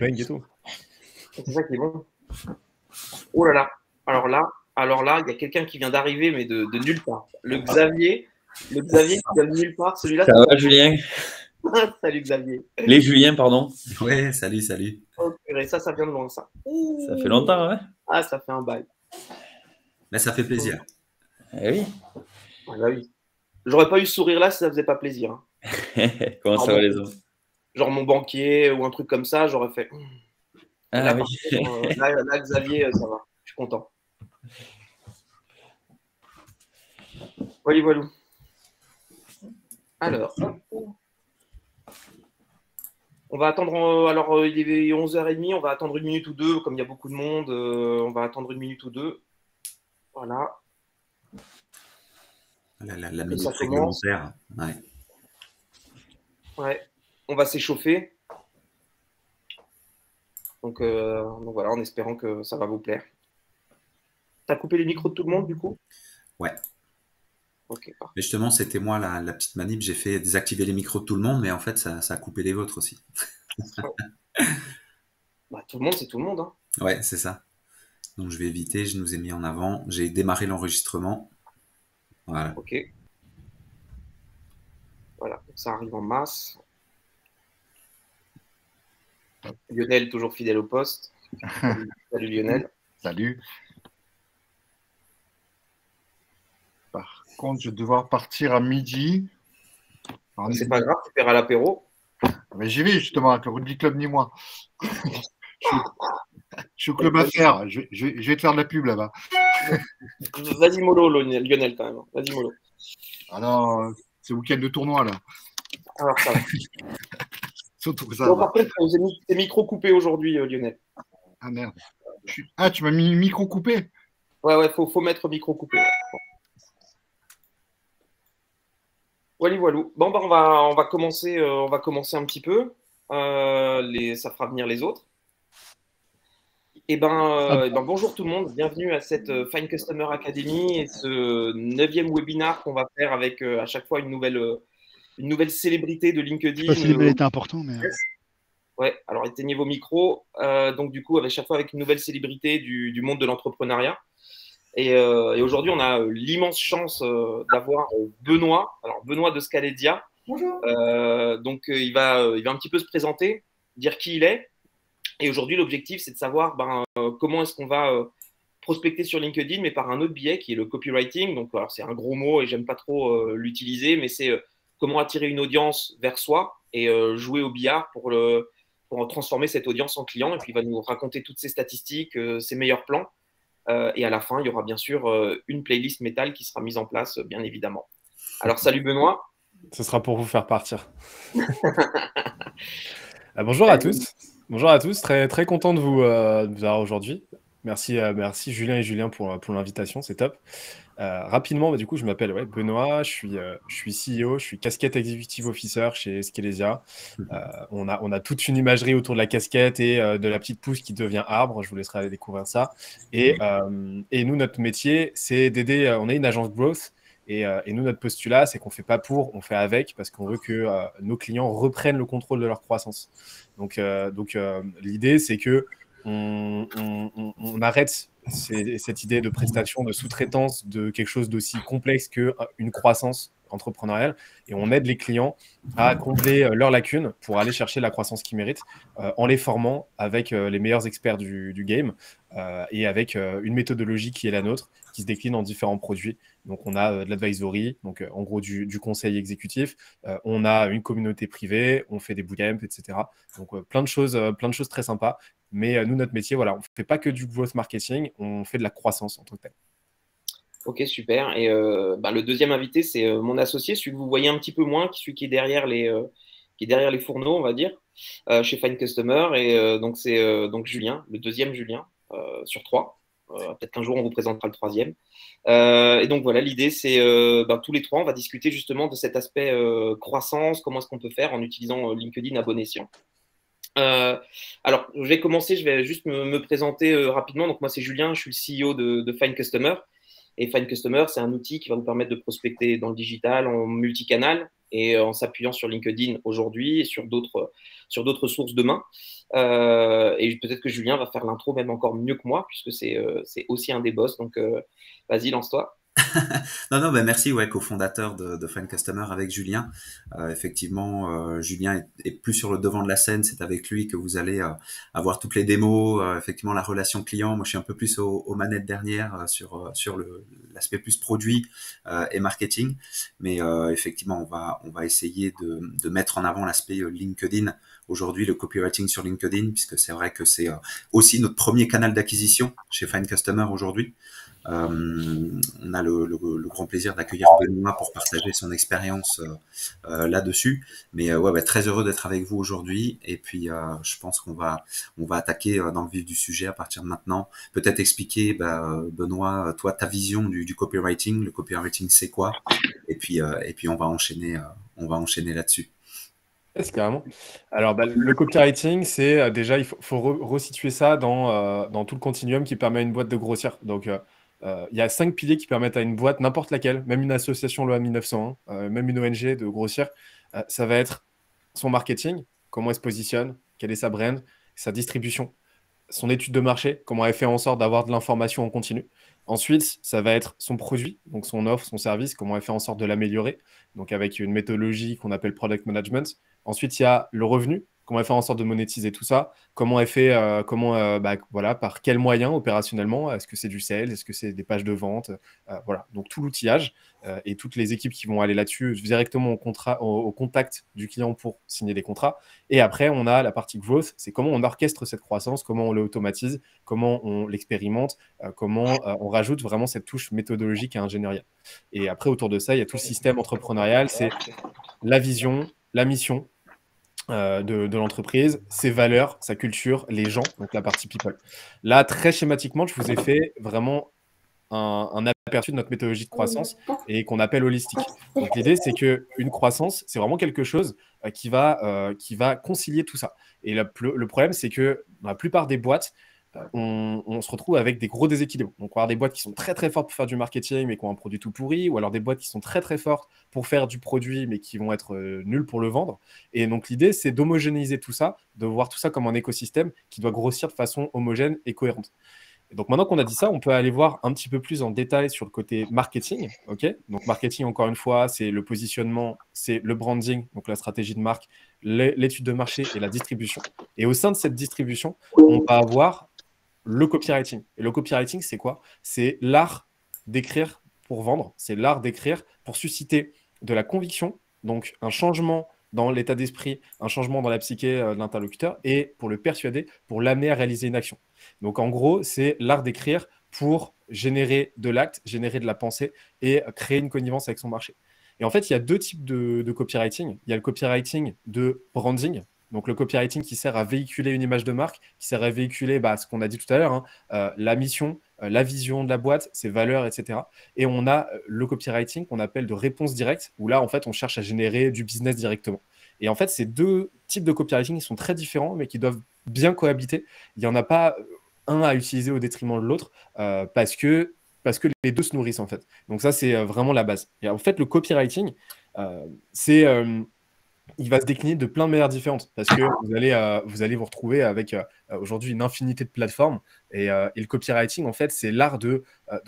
bang et tout. C'est ça qui est bon. Oh là là. Alors là, il y a quelqu'un qui vient d'arriver, mais de nulle part. Le Xavier qui vient de nulle part. Celui-là, Ça va, Julien? Salut Xavier. Les Julien, pardon. Ouais, salut, salut. Oh, purée, ça vient de loin, ça. Ça fait longtemps, hein? Ah, ça fait un bail. Mais ça fait plaisir. Eh oui. Ah, bah oui. J'aurais pas eu ce sourire-là si ça faisait pas plaisir. Hein. Comment ça va les autres? Genre mon banquier ou un truc comme ça, j'aurais fait. Ah Là, oui. là, Xavier, ça va. Je suis content. Voilà, voilà. Alors, on va attendre. Alors, il est 11h30, on va attendre une minute ou deux. Comme il y a beaucoup de monde, on va attendre une minute ou deux. Voilà. La minute réglementaire. Ouais. Ouais. On va s'échauffer. Donc voilà, en espérant que ça va vous plaire. T'as coupé les micros de tout le monde, du coup? Ouais. Ok, parfait. Mais justement, c'était moi la petite manip. J'ai fait désactiver les micros de tout le monde, mais en fait, ça a coupé les vôtres aussi. Bah, tout le monde, c'est tout le monde. Hein. Ouais, c'est ça. Donc, je vais éviter. Je nous ai mis en avant. J'ai démarré l'enregistrement. Voilà. Ok. Voilà, donc ça arrive en masse. Lionel, toujours fidèle au poste. Salut Lionel. Salut. Par contre, je vais devoir partir à midi. C'est pas grave, tu paieras l'apéro. Mais j'y vais justement avec le Rugby Club ni moi. Je suis au club à faire. Je vais te faire de la pub là-bas. Vas-y mollo Lionel quand même. Vas-y mollo. Ah non, c'est le week-end de tournoi là. Alors ça va. Surtout que ça bon, va. par contre, j'ai mis tes micros coupés aujourd'hui Lionel. Ah merde. Ah, tu m'as mis le micro coupé? Ouais, faut mettre micro coupé. Voilà, voilà. Bon, bah, on va commencer un petit peu. Ça fera venir les autres. Eh ben, bonjour tout le monde, bienvenue à cette Fine Customer Academy et ce 9e webinar qu'on va faire avec à chaque fois une nouvelle célébrité de LinkedIn. La célébrité est important, mais. Ouais, alors éteignez vos micros. Donc du coup, à chaque fois avec une nouvelle célébrité du monde de l'entrepreneuriat. Et aujourd'hui, on a l'immense chance d'avoir Benoît. Alors Benoît de Scaledia. Bonjour. Donc il va un petit peu se présenter, dire qui il est. Et aujourd'hui, l'objectif, c'est de savoir comment est-ce qu'on va prospecter sur LinkedIn, mais par un autre biais qui est le copywriting. Donc, c'est un gros mot et j'aime pas trop l'utiliser, mais c'est comment attirer une audience vers soi et jouer au billard pour transformer cette audience en client. Et puis, il va nous raconter toutes ses statistiques, ses meilleurs plans. Et à la fin, il y aura bien sûr une playlist métal qui sera mise en place, bien évidemment. Alors, salut Benoît. Ce sera pour vous faire partir. Bonjour à tous. Bonjour à tous, très, très content de vous avoir aujourd'hui. Merci Julien et Julien pour l'invitation, c'est top. Rapidement, du coup, je m'appelle Benoît, je suis CEO, je suis casquette executive officer chez Scalesia. On a toute une imagerie autour de la casquette et de la petite pousse qui devient arbre, je vous laisserai aller découvrir ça. Et nous, notre métier, c'est d'aider, on est une agence growth. Et nous, notre postulat, c'est qu'on ne fait pas pour, on fait avec, parce qu'on veut que nos clients reprennent le contrôle de leur croissance. Donc l'idée, c'est que on arrête cette idée de prestation, de sous-traitance, de quelque chose d'aussi complexe qu'une croissance entrepreneuriale, et on aide les clients à combler leurs lacunes pour aller chercher la croissance qu'ils méritent en les formant avec les meilleurs experts du game et avec une méthodologie qui est la nôtre, qui se décline en différents produits. Donc, on a de l'advisory, donc en gros du conseil exécutif. On a une communauté privée, on fait des bootcamps, etc. Donc, plein de choses très sympas. Mais nous, notre métier, voilà, on ne fait pas que du growth marketing, on fait de la croissance en tant que tel. Ok, super. Et le deuxième invité, c'est mon associé, celui que vous voyez un petit peu moins, celui qui est derrière les fourneaux, on va dire, chez Fine Customer. Et donc, c'est donc Julien, le deuxième Julien sur 3. Peut-être qu'un jour, on vous présentera le troisième. Et donc, voilà, l'idée, c'est tous les trois, on va discuter justement de cet aspect croissance, comment est-ce qu'on peut faire en utilisant LinkedIn à bon escient. Alors, je vais commencer, je vais juste me présenter rapidement. Donc, moi, c'est Julien, je suis le CEO de Fine Customer. Et Fine Customer, c'est un outil qui va vous permettre de prospecter dans le digital, en multicanal, et en s'appuyant sur LinkedIn aujourd'hui et sur d'autres sources demain. Et peut-être que Julien va faire l'intro même encore mieux que moi, puisque c'est aussi un des boss. Donc, vas-y, lance-toi. Non, ben merci, ouais, cofondateur de Find Customer avec Julien. Effectivement, Julien est plus sur le devant de la scène. C'est avec lui que vous allez avoir toutes les démos, effectivement la relation client. Moi, je suis un peu plus aux manettes dernières sur l'aspect plus produit et marketing. Mais effectivement, on va essayer de mettre en avant l'aspect LinkedIn aujourd'hui, le copywriting sur LinkedIn, puisque c'est vrai que c'est aussi notre premier canal d'acquisition chez Find Customer aujourd'hui. On a le grand plaisir d'accueillir Benoît pour partager son expérience là-dessus. Mais ouais, très heureux d'être avec vous aujourd'hui. Et puis, je pense qu'on va attaquer dans le vif du sujet à partir de maintenant. Peut-être expliquer, Benoît, toi, ta vision du copywriting. Le copywriting, c'est quoi? Et puis, on va enchaîner là-dessus. C'est carrément. Alors, le copywriting, c'est déjà, il faut resituer ça dans tout le continuum qui permet à une boîte de grossir. Donc, il y a 5 piliers qui permettent à une boîte, n'importe laquelle, même une association loi 1901, même une ONG, de grossir. Ça va être son marketing, comment elle se positionne, quelle est sa brand, sa distribution, son étude de marché, comment elle fait en sorte d'avoir de l'information en continu. Ensuite, ça va être son produit, donc son offre, son service, comment elle fait en sorte de l'améliorer, donc avec une méthodologie qu'on appelle product management. Ensuite, il y a le revenu, comment elle fait en sorte de monétiser tout ça, comment elle fait, voilà, par quels moyens opérationnellement, est-ce que c'est du sales, est-ce que c'est des pages de vente, voilà, donc tout l'outillage et toutes les équipes qui vont aller là-dessus directement au contact du client pour signer des contrats. Et après, on a la partie growth, c'est comment on orchestre cette croissance, comment on l'automatise, comment on l'expérimente, comment on rajoute vraiment cette touche méthodologique et ingénieriale. Et après, autour de ça, il y a tout le système entrepreneurial, c'est la vision, la mission de l'entreprise, ses valeurs, sa culture, les gens, donc la partie people. Là, très schématiquement, je vous ai fait vraiment un aperçu de notre méthodologie de croissance et qu'on appelle holistique. Donc l'idée, c'est qu'une croissance, c'est vraiment quelque chose qui va concilier tout ça. Et le problème, c'est que dans la plupart des boîtes, on se retrouve avec des gros déséquilibres. Donc, on va avoir des boîtes qui sont très très fortes pour faire du marketing mais qui ont un produit tout pourri, ou alors des boîtes qui sont très très fortes pour faire du produit mais qui vont être nulles pour le vendre. Et donc, l'idée, c'est d'homogénéiser tout ça, de voir tout ça comme un écosystème qui doit grossir de façon homogène et cohérente. Et donc, maintenant qu'on a dit ça, on peut aller voir un petit peu plus en détail sur le côté marketing. Okay, donc, marketing, encore une fois, c'est le positionnement, c'est le branding, donc la stratégie de marque, l'étude de marché et la distribution. Et au sein de cette distribution, on va avoir le copywriting. Et le copywriting, c'est quoi? C'est l'art d'écrire pour vendre, c'est l'art d'écrire pour susciter de la conviction, donc un changement dans l'état d'esprit, un changement dans la psyché de l'interlocuteur, et pour le persuader, pour l'amener à réaliser une action. Donc en gros, c'est l'art d'écrire pour générer de l'acte, générer de la pensée et créer une connivence avec son marché. Et en fait, il y a 2 types de copywriting. Il y a le copywriting de branding, donc le copywriting qui sert à véhiculer une image de marque, qui sert à véhiculer ce qu'on a dit tout à l'heure, la mission, la vision de la boîte, ses valeurs, etc. Et on a le copywriting qu'on appelle de réponse directe, où là, en fait, on cherche à générer du business directement. Et en fait, ces 2 types de copywriting, ils sont très différents, mais qui doivent bien cohabiter. Il n'y en a pas un à utiliser au détriment de l'autre, parce que les 2 se nourrissent, en fait. Donc ça, c'est vraiment la base. Et en fait, le copywriting, il va se décliner de plein de manières différentes parce que vous allez vous retrouver avec aujourd'hui une infinité de plateformes et le copywriting, en fait, c'est l'art de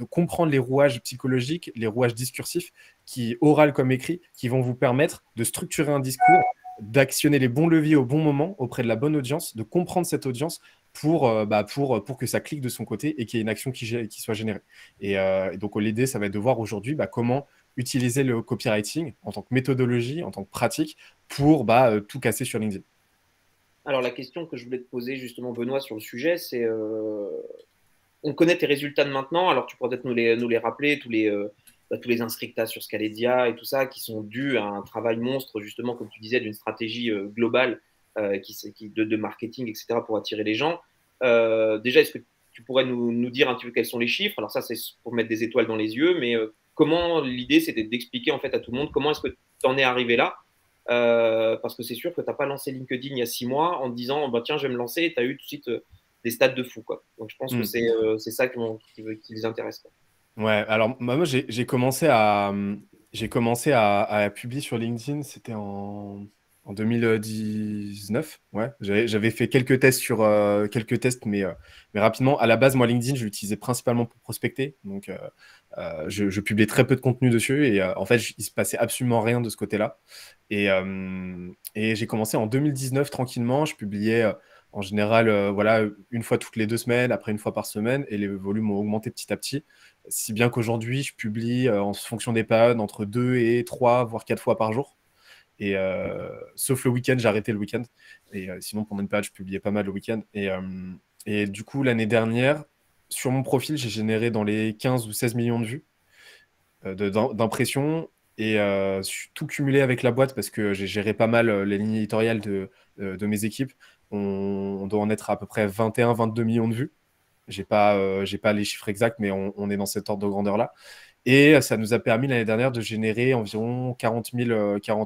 comprendre les rouages psychologiques, les rouages discursifs, qui, oral comme écrit, qui vont vous permettre de structurer un discours, d'actionner les bons leviers au bon moment auprès de la bonne audience, de comprendre cette audience pour que ça clique de son côté et qu'il y ait une action qui soit générée. Et donc, l'idée, ça va être de voir aujourd'hui comment utiliser le copywriting en tant que méthodologie, en tant que pratique pour tout casser sur LinkedIn. Alors, la question que je voulais te poser justement, Benoît, sur le sujet, c'est on connaît tes résultats de maintenant, alors tu pourrais peut-être nous les rappeler, tous les inscrits que tu as sur Scaledia et tout ça, qui sont dus à un travail monstre, justement, comme tu disais, d'une stratégie globale de marketing, etc., pour attirer les gens. Déjà, est-ce que tu pourrais nous dire un petit peu quels sont les chiffres? Alors ça, c'est pour mettre des étoiles dans les yeux, mais comment l'idée, c'était d'expliquer en fait à tout le monde comment est-ce que tu en es arrivé là, parce que c'est sûr que tu n'as pas lancé LinkedIn il y a 6 mois en te disant tiens, je vais me lancer, et tu as eu tout de suite des stats de fou, quoi. Donc je pense que c'est ça qui les intéresse, quoi. Ouais, alors moi j'ai commencé à J'ai commencé à publier sur LinkedIn, c'était en 2019. Ouais, j'avais fait quelques tests quelques tests, mais rapidement. À la base, moi, LinkedIn, je l'utilisais principalement pour prospecter. Donc, je publiais très peu de contenu dessus et en fait, il se passait absolument rien de ce côté-là. Et j'ai commencé en 2019 tranquillement. Je publiais en général, voilà, une fois toutes les 2 semaines, après une fois par semaine, et les volumes ont augmenté petit à petit. Si bien qu'aujourd'hui, je publie en fonction des périodes entre 2 et 3, voire 4 fois par jour. Et sauf le week-end, j'ai arrêté le week-end. Et sinon, pendant une période, je publiais pas mal le week-end. Et du coup, l'année dernière, sur mon profil, j'ai généré dans les 15 ou 16 millions de vues d'impressions. Et tout cumulé avec la boîte parce que j'ai géré pas mal les lignes éditoriales de mes équipes. On doit en être à peu près 21-22 millions de vues. J'ai pas les chiffres exacts, mais on est dans cet ordre de grandeur-là. Et ça nous a permis l'année dernière de générer environ 40 000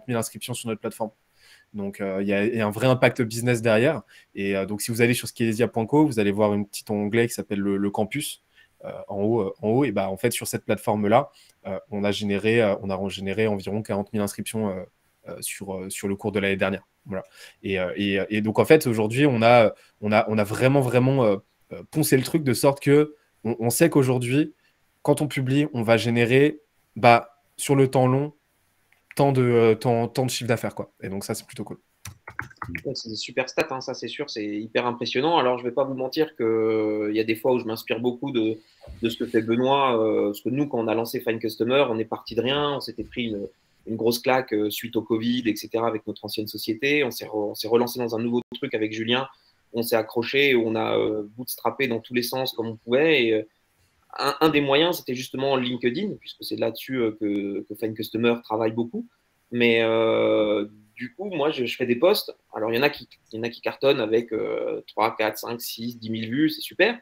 inscriptions sur notre plateforme. Donc, il y a un vrai impact business derrière. Et donc, si vous allez sur skillesia.co, vous allez voir un petit onglet qui s'appelle le campus en haut. Et bah, en fait, sur cette plateforme-là, on a généré environ 40 000 inscriptions sur le cours de l'année dernière. Voilà. Et donc, en fait, aujourd'hui, on a vraiment poncer le truc de sorte que on sait qu'aujourd'hui, quand on publie, on va générer sur le temps long tant de chiffre d'affaires, quoi. Et donc ça, c'est plutôt cool. C'est des super stats, hein, ça c'est sûr, c'est hyper impressionnant. Alors je vais pas vous mentir qu'il y a des fois où je m'inspire beaucoup de ce que fait Benoît, parce que nous, quand on a lancé Fine Customer, on est parti de rien, on s'était pris une grosse claque suite au Covid, etc., avec notre ancienne société. On s'est relancé dans un nouveau truc avec Julien, on s'est accroché, on a bootstrappé dans tous les sens comme on pouvait. Et un des moyens, c'était justement LinkedIn, puisque c'est là-dessus que Fine Customer travaille beaucoup. Mais du coup, moi, je fais des posts. Alors, il y en a qui cartonnent avec 3, 4, 5, 6, 10 000 vues, c'est super.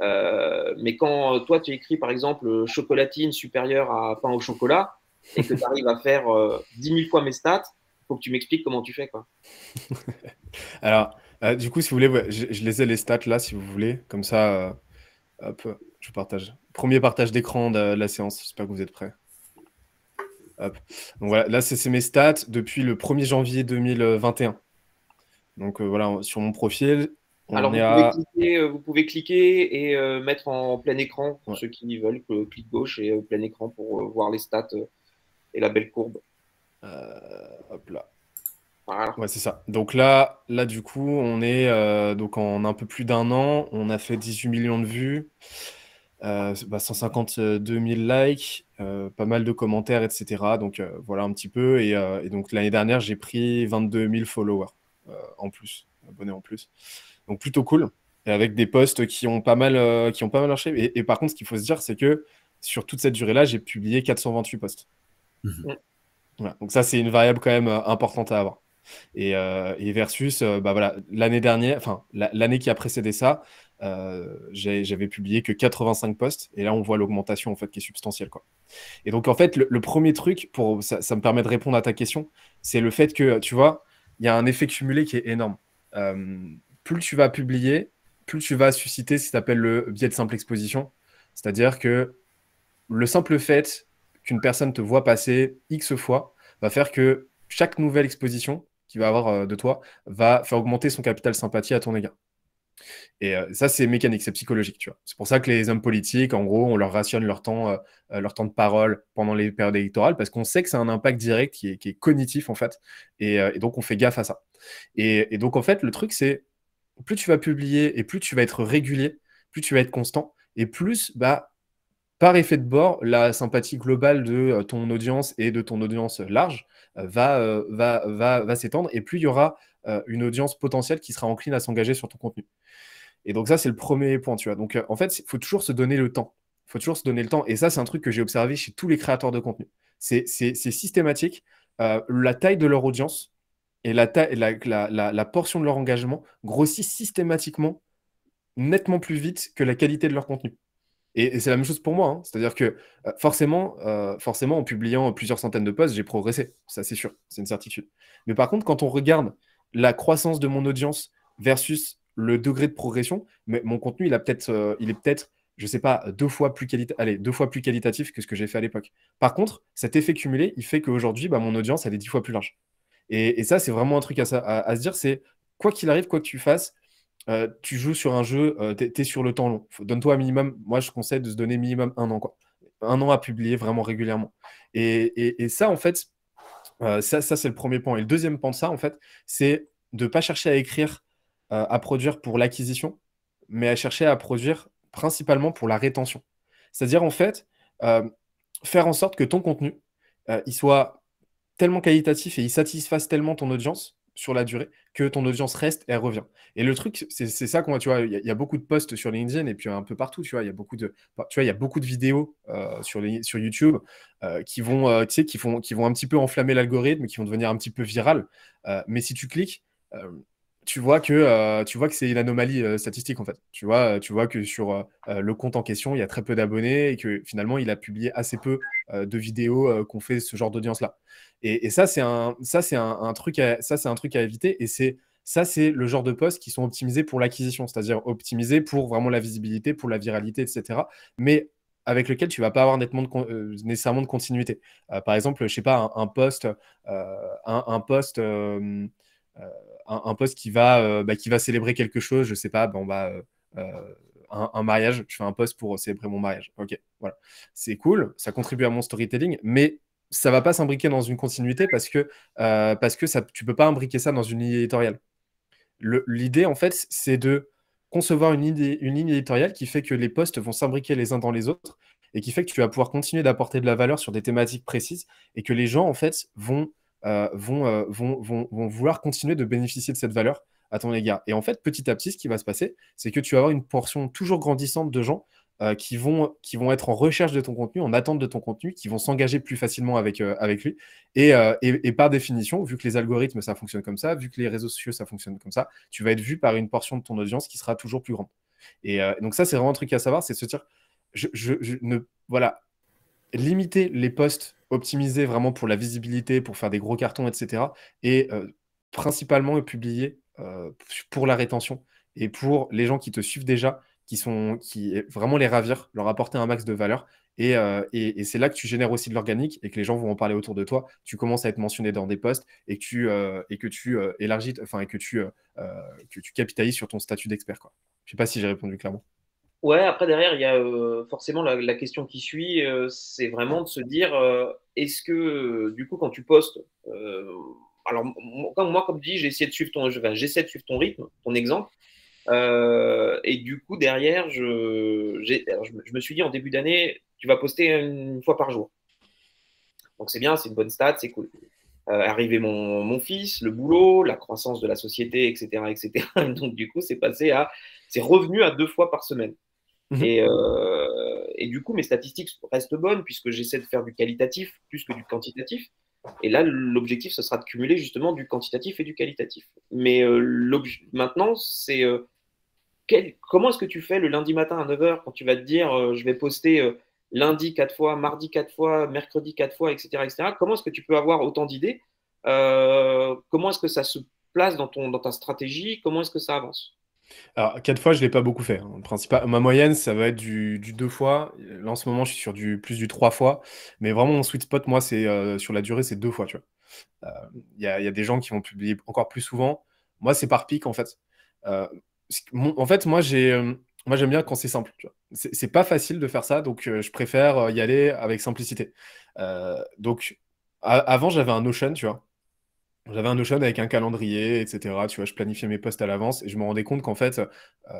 Mais quand toi, tu écris, par exemple, chocolatine supérieure à pain au chocolat, et que tu arrives à faire 10 000 fois mes stats, il faut que tu m'expliques comment tu fais, quoi. Alors, du coup, si vous voulez, ouais, je les ai les stats là, si vous voulez. Comme ça, hop, je partage. Premier partage d'écran de la séance. J'espère que vous êtes prêts. Hop. Donc voilà, là, c'est mes stats depuis le 1er janvier 2021. Donc voilà, sur mon profil, Alors, vous pouvez cliquer et mettre en plein écran pour ceux qui veulent, clic gauche et plein écran pour voir les stats et la belle courbe. Hop là. Voilà. Ouais, c'est ça. Donc là, du coup, on est donc en un peu plus d'un an, on a fait 18 millions de vues, 152 000 likes, pas mal de commentaires, etc. Donc voilà un petit peu. Et donc l'année dernière, j'ai pris 22 000 followers en plus, abonnés en plus. Donc plutôt cool. Et avec des posts qui ont pas mal marché. Et par contre, ce qu'il faut se dire, c'est que sur toute cette durée-là, j'ai publié 428 posts. Voilà. Donc ça, c'est une variable quand même importante à avoir. Et versus, voilà, l'année dernière, enfin l'année qui a précédé ça, j'avais publié que 85 posts. Et là, on voit l'augmentation en fait qui est substantielle, quoi. Et donc en fait, le premier truc ça me permet de répondre à ta question, c'est le fait que tu vois, il y a un effet cumulé qui est énorme. Plus tu vas publier, plus tu vas susciter ce qui s'appelle le biais de simple exposition. C'est-à-dire que le simple fait qu'une personne te voit passer X fois va faire que chaque nouvelle exposition qu'il va avoir de toi va faire augmenter son capital sympathie à ton égard. Et ça, c'est mécanique, c'est psychologique, tu vois. C'est pour ça que les hommes politiques, en gros, on leur rationne leur temps de parole pendant les périodes électorales, parce qu'on sait que c'est un impact direct qui est cognitif, en fait. Et donc, on fait gaffe à ça. Et donc, en fait, le truc, c'est plus tu vas publier et plus tu vas être régulier, plus tu vas être constant, et plus, par effet de bord, la sympathie globale de ton audience et de ton audience large va s'étendre, et plus il y aura une audience potentielle qui sera encline à s'engager sur ton contenu. Et donc ça, c'est le premier point, tu vois. Donc en fait, il faut toujours se donner le temps. Il faut toujours se donner le temps. Et ça, c'est un truc que j'ai observé chez tous les créateurs de contenu. C'est systématique. La taille de leur audience et la portion de leur engagement grossit systématiquement nettement plus vite que la qualité de leur contenu. Et c'est la même chose pour moi, hein. C'est-à-dire que forcément, en publiant plusieurs centaines de posts, j'ai progressé. Ça, c'est sûr. C'est une certitude. Mais par contre, quand on regarde la croissance de mon audience versus le degré de progression, mais mon contenu, il est peut-être je sais pas, deux fois plus qualitatif que ce que j'ai fait à l'époque. Par contre, cet effet cumulé, il fait qu'aujourd'hui, bah, mon audience, elle est 10 fois plus large. Et ça, c'est vraiment un truc à se dire, c'est quoi qu'il arrive, quoi que tu fasses, tu joues sur un jeu, t'es sur le temps long. Donne-toi un minimum, moi je conseille de se donner minimum 1 an, quoi. 1 an à publier vraiment régulièrement. Et ça, en fait, ça c'est le premier point. Et le deuxième point de ça, en fait, c'est de ne pas chercher à écrire, à produire pour l'acquisition, mais à chercher à produire principalement pour la rétention. C'est-à-dire, en fait, euh, faire en sorte que ton contenu, il soit tellement qualitatif et il satisfasse tellement ton audience sur la durée que ton audience reste et elle revient. Et le truc, c'est ça qu'on voit, tu vois, il y a beaucoup de posts sur LinkedIn et puis un peu partout, tu vois, il y a beaucoup de, tu vois, il y a beaucoup de vidéos sur YouTube qui vont, tu sais, qui vont un petit peu enflammer l'algorithme, qui vont devenir un petit peu virales. Mais si tu cliques, tu vois que c'est une anomalie statistique en fait. Tu vois que sur le compte en question, il y a très peu d'abonnés et que finalement, il a publié assez peu de vidéos qu'on fait ce genre d'audience-là. Et ça, un truc c'est un truc à éviter. Et c'est le genre de posts qui sont optimisés pour l'acquisition, c'est-à-dire optimisés pour vraiment la visibilité, pour la viralité, etc. Mais avec lequel tu vas pas avoir nécessairement de continuité. Par exemple, je sais pas, un post un post qui va célébrer quelque chose, je sais pas, bon, un mariage, je fais un post pour célébrer mon mariage. Ok, voilà. C'est cool, ça contribue à mon storytelling, mais ça va pas s'imbriquer dans une continuité parce que ça, tu peux pas imbriquer ça dans une ligne éditoriale. L'idée, en fait, c'est de concevoir une ligne éditoriale qui fait que les posts vont s'imbriquer les uns dans les autres et qui fait que tu vas pouvoir continuer d'apporter de la valeur sur des thématiques précises et que les gens, en fait, vont vouloir continuer de bénéficier de cette valeur à ton égard. Et en fait, petit à petit, ce qui va se passer, c'est que tu vas avoir une portion toujours grandissante de gens qui vont être en recherche de ton contenu, en attente de ton contenu, qui vont s'engager plus facilement avec lui. Et par définition, vu que les algorithmes, ça fonctionne comme ça, vu que les réseaux sociaux, ça fonctionne comme ça, tu vas être vu par une portion de ton audience qui sera toujours plus grande. Et donc ça, c'est vraiment un truc à savoir, c'est de se dire, voilà, limiter les posts optimisés vraiment pour la visibilité, pour faire des gros cartons, etc. Et principalement publier pour la rétention et pour les gens qui te suivent déjà, qui vraiment les ravir, leur apporter un max de valeur. Et c'est là que tu génères aussi de l'organique et que les gens vont en parler autour de toi. Tu commences à être mentionné dans des posts et que tu élargis, enfin, et que tu capitalises sur ton statut d'expert, quoi. Je sais pas si j'ai répondu clairement. Ouais, après derrière, il y a forcément la question qui suit, c'est vraiment de se dire, est-ce que du coup quand tu postes, alors moi comme dit, j'ai essayé de suivre j'essaie de suivre ton rythme, ton exemple, et du coup derrière, je me suis dit en début d'année, tu vas poster une fois par jour. Donc c'est bien, c'est une bonne stat, c'est cool. Arrivé mon fils, le boulot, la croissance de la société, etc., etc. Donc du coup, c'est revenu à 2 fois par semaine. Mhm. Et du coup, mes statistiques restent bonnes puisque j'essaie de faire du qualitatif plus que du quantitatif. Et là, l'objectif, ce sera de cumuler justement du quantitatif et du qualitatif. Mais maintenant, c'est comment est-ce que tu fais le lundi matin à 9 h quand tu vas te dire je vais poster lundi 4 fois, mardi 4 fois, mercredi 4 fois, etc., etc. Comment est-ce que tu peux avoir autant d'idées comment est-ce que ça se place dans ta stratégie? Comment est-ce que ça avance? Alors, 4 fois, je ne l'ai pas beaucoup fait, hein. Ma moyenne, ça va être du 2 fois. Là, en ce moment, je suis sur plus du 3 fois. Mais vraiment, mon sweet spot, moi, c'est sur la durée, c'est 2 fois, tu vois. Il y a des gens qui vont publier encore plus souvent. Moi, c'est par pic, en fait. En fait, moi, j'aime bien quand c'est simple, tu vois. C'est pas facile de faire ça, donc je préfère y aller avec simplicité. Donc, avant, j'avais un Notion, tu vois. J'avais un Notion avec un calendrier, etc. Tu vois, je planifiais mes posts à l'avance et je me rendais compte qu'en fait,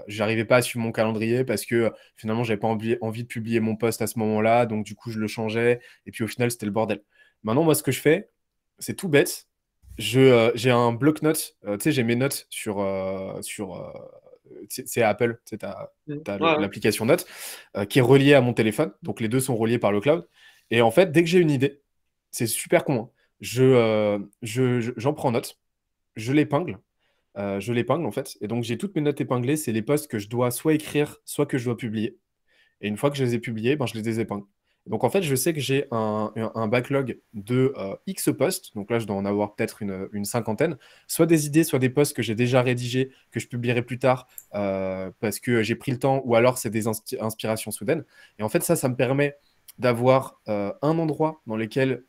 j'arrivais pas à suivre mon calendrier parce que finalement, j'avais pas envie de publier mon post à ce moment-là. Donc, du coup, je le changeais. Et puis, au final, c'était le bordel. Maintenant, moi, ce que je fais, c'est tout bête. J'ai un bloc-notes. Tu sais, j'ai mes notes c'est Apple. Tu sais, t'as Ouais, ouais. l'application Notes qui est reliée à mon téléphone. Donc, les deux sont reliés par le cloud. Et en fait, dès que j'ai une idée, c'est super con, hein. J'en prends note, je l'épingle en fait, et donc j'ai toutes mes notes épinglées, c'est les posts que je dois soit écrire, soit que je dois publier. Et une fois que je les ai publiés, ben, je les désépingle. Donc en fait, je sais que j'ai un backlog de X posts, donc là je dois en avoir peut-être une cinquantaine, soit des idées, soit des posts que j'ai déjà rédigés, que je publierai plus tard parce que j'ai pris le temps, ou alors c'est des inspirations soudaines. Et en fait, ça me permet d'avoir un endroit dans lequel,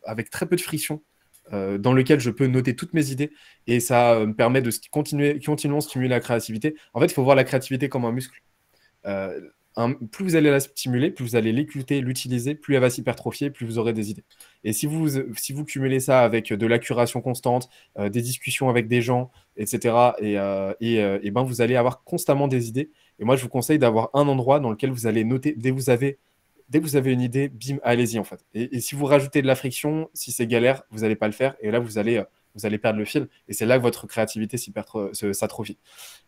avec très peu de friction, dans lequel je peux noter toutes mes idées, et ça me permet de continuellement stimuler la créativité. En fait, il faut voir la créativité comme un muscle. Euh, plus vous allez la stimuler, plus vous allez l'écouter, l'utiliser, plus elle va s'hypertrophier, plus vous aurez des idées. Et si vous cumulez ça avec de la curation constante, des discussions avec des gens, etc., et ben vous allez avoir constamment des idées. Et moi, je vous conseille d'avoir un endroit dans lequel vous allez noter dès que vous avez une idée, bim, allez-y en fait. Et si vous rajoutez de la friction, si c'est galère, vous n'allez pas le faire. Et là, vous allez perdre le fil. Et c'est là que votre créativité s'atrophie.